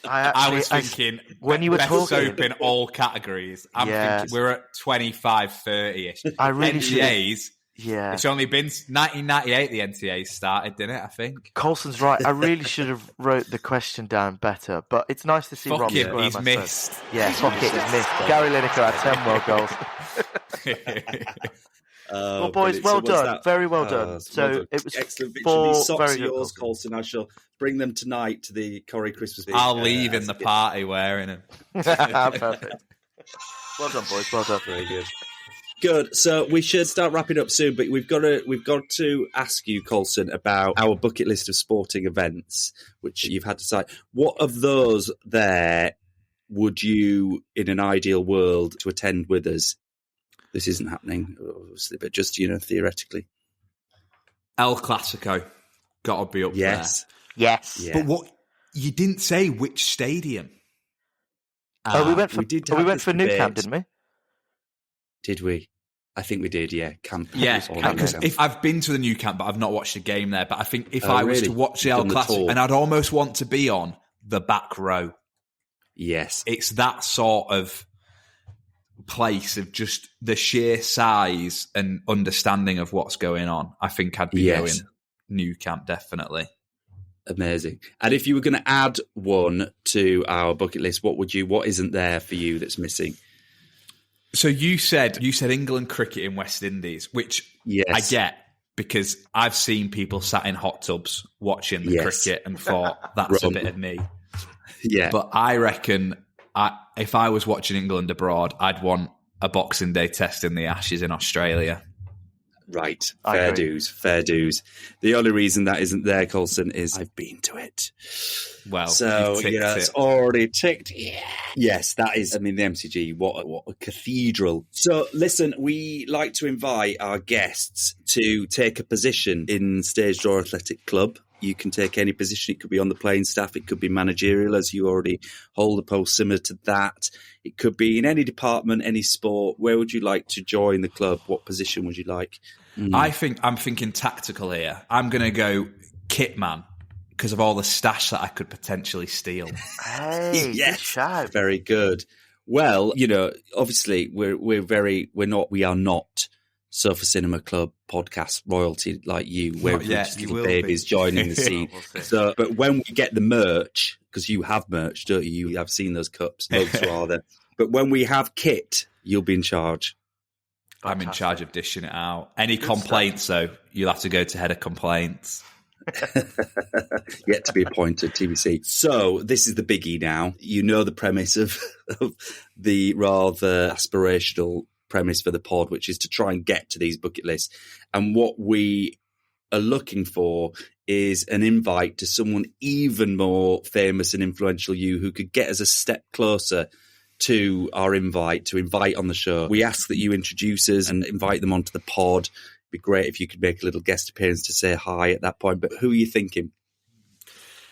Speaker 6: I was thinking
Speaker 4: when you were
Speaker 6: best
Speaker 4: talking,
Speaker 6: soap in all categories. I'm thinking we're at 25, 30-ish.
Speaker 4: I really
Speaker 6: NTAs.
Speaker 4: Yeah.
Speaker 6: It's only been 1998 the NTAs started, didn't it, I think?
Speaker 4: Colson's right. I really should have wrote the question down better, but it's nice to see Rob
Speaker 6: him, he's missed.
Speaker 4: Yeah, fuck it, he's missed. Gary Lineker had 10 world goals. Well, boys, well done. Very well done. So it was
Speaker 1: excellent.
Speaker 4: 4
Speaker 1: These socks
Speaker 4: very
Speaker 1: are
Speaker 4: good
Speaker 1: yours,
Speaker 4: goals.
Speaker 1: Colson. I shall bring them tonight to the Corrie Christmas Doo.
Speaker 6: I'll leave in the party wearing them.
Speaker 4: Perfect. Well done, boys. Well done.
Speaker 1: Very good. Good. So we should start wrapping up soon, but we've got to ask you, Colson, about our bucket list of sporting events, which you've had to cite. What of those there would you, in an ideal world, to attend with us? This isn't happening, obviously, but just, theoretically.
Speaker 6: El Clasico. Got to be up there.
Speaker 4: Yes.
Speaker 1: Yeah.
Speaker 6: But what you didn't say which stadium.
Speaker 4: We went for Nou Camp, didn't we?
Speaker 1: Did we? I think we did, yeah. Camp.
Speaker 6: Yeah, because I've been to the new camp, but I've not watched a game there. But I think if I was to watch the El Clasico, and I'd almost want to be on the back row.
Speaker 1: Yes.
Speaker 6: It's that sort of place of just the sheer size and understanding of what's going on. I think I'd be going new camp, definitely.
Speaker 1: Amazing. And if you were going to add one to our bucket list, what isn't there for you that's missing?
Speaker 6: So you said England cricket in West Indies, which I get because I've seen people sat in hot tubs watching the cricket and thought that's a bit of me.
Speaker 1: Yeah.
Speaker 6: But I reckon if I was watching England abroad, I'd want a Boxing Day test in the Ashes in Australia.
Speaker 1: Right. Fair dues. The only reason that isn't there, Colson, is I've been to it.
Speaker 6: Well,
Speaker 1: so it's already ticked. Yeah. Yes, that is. I mean, the MCG, what a cathedral. So, listen, we like to invite our guests to take a position in Stage Door Athletic Club. You can take any position. It could be on the playing staff. It could be managerial, as you already hold a post similar to that. It could be in any department, any sport. Where would you like to join the club? What position would you like?
Speaker 6: I'm thinking tactical here. I'm going to go kit man because of all the stash that I could potentially steal.
Speaker 4: Hey,
Speaker 1: yes,
Speaker 4: good shout.
Speaker 1: Very good. Well, obviously we are not Sofa Cinema Club podcast royalty like you. We're just little babies joining the scene. So, but when we get the merch, because you have merch, don't you? You have seen those cups. Those are there. But when we have kit, you'll be in charge.
Speaker 6: I'm in charge of dishing it out. Any complaints, though, you'll have to go to head of complaints.
Speaker 1: Yet to be appointed, TBC. So this is the biggie now. You know the premise of the rather aspirational premise for the pod, which is to try and get to these bucket lists. And what we are looking for is an invite to someone even more famous and influential who could get us a step closer to our invite, to invite on the show. We ask that you introduce us and invite them onto the pod. It'd be great if you could make a little guest appearance to say hi at that point. But who are you thinking?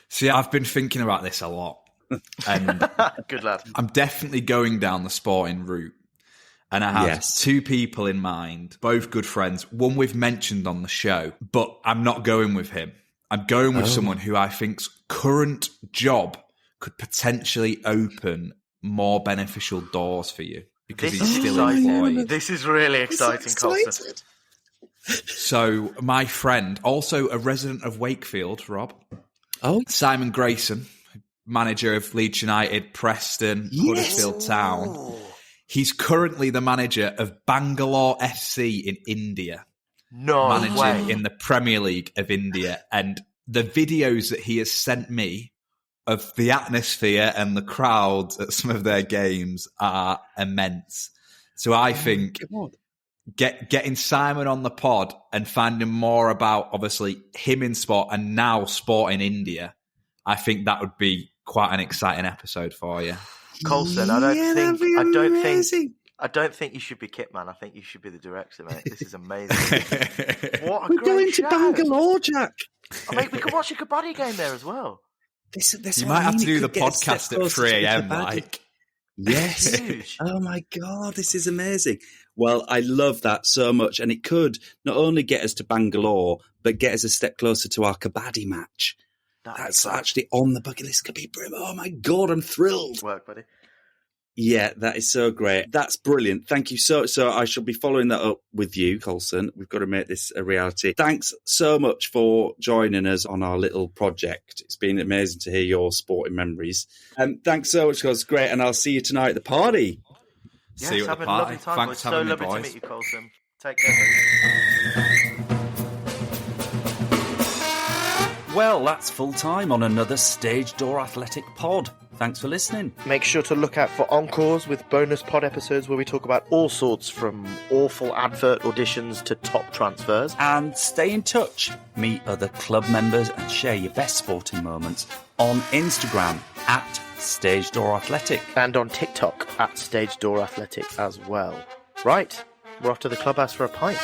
Speaker 6: See, I've been thinking about this a lot. And
Speaker 4: good lad.
Speaker 6: I'm definitely going down the sporting route. And I have two people in mind, both good friends. One we've mentioned on the show, but I'm not going with him. I'm going with someone who I think's current job could potentially open more beneficial doors for you because he's still employed.
Speaker 4: This is really exciting, Colson.
Speaker 6: So my friend, also a resident of Wakefield, Rob.
Speaker 1: Oh,
Speaker 6: Simon Grayson, manager of Leeds United, Preston, Huddersfield Town. He's currently the manager of Bangalore FC in India. Managing in the Premier League of India. And the videos that he has sent me of the atmosphere and the crowds at some of their games are immense. So I think getting Simon on the pod and finding more about, obviously, him in sport and now sport in India, I think that would be quite an exciting episode for you.
Speaker 4: Colson, I don't think you should be kit man. I think you should be the director, mate. This is amazing. What a
Speaker 1: We're going to Bangalore, Jack.
Speaker 4: I mean, we could watch a kabaddi game there as well.
Speaker 6: You might have to do the podcast at 3 a.m. like.
Speaker 1: Yes. Oh my God, this is amazing. Well, I love that so much. And it could not only get us to Bangalore, but get us a step closer to our kabaddi match. That's actually on the bucket list. Oh my God, I'm thrilled.
Speaker 4: Work, buddy.
Speaker 1: Yeah, that is so great. That's brilliant. Thank you so I shall be following that up with you, Colson. We've got to make this a reality. Thanks so much for joining us on our little project. It's been amazing to hear your sporting memories. Thanks so much, guys. Great. And I'll see you tonight at the party.
Speaker 4: Yes,
Speaker 6: see you at the party. Thanks for having me, boys. So lovely to meet you, Colson. Take care.
Speaker 5: Well, that's full time on another Stage Door Athletic pod. Thanks for listening.
Speaker 4: Make sure to look out for encores with bonus pod episodes where we talk about all sorts from awful advert auditions to top transfers.
Speaker 5: And stay in touch. Meet other club members and share your best sporting moments on Instagram at Stage Door Athletic.
Speaker 4: And on TikTok at Stage Door Athletic as well. Right, we're off to the clubhouse for a pint.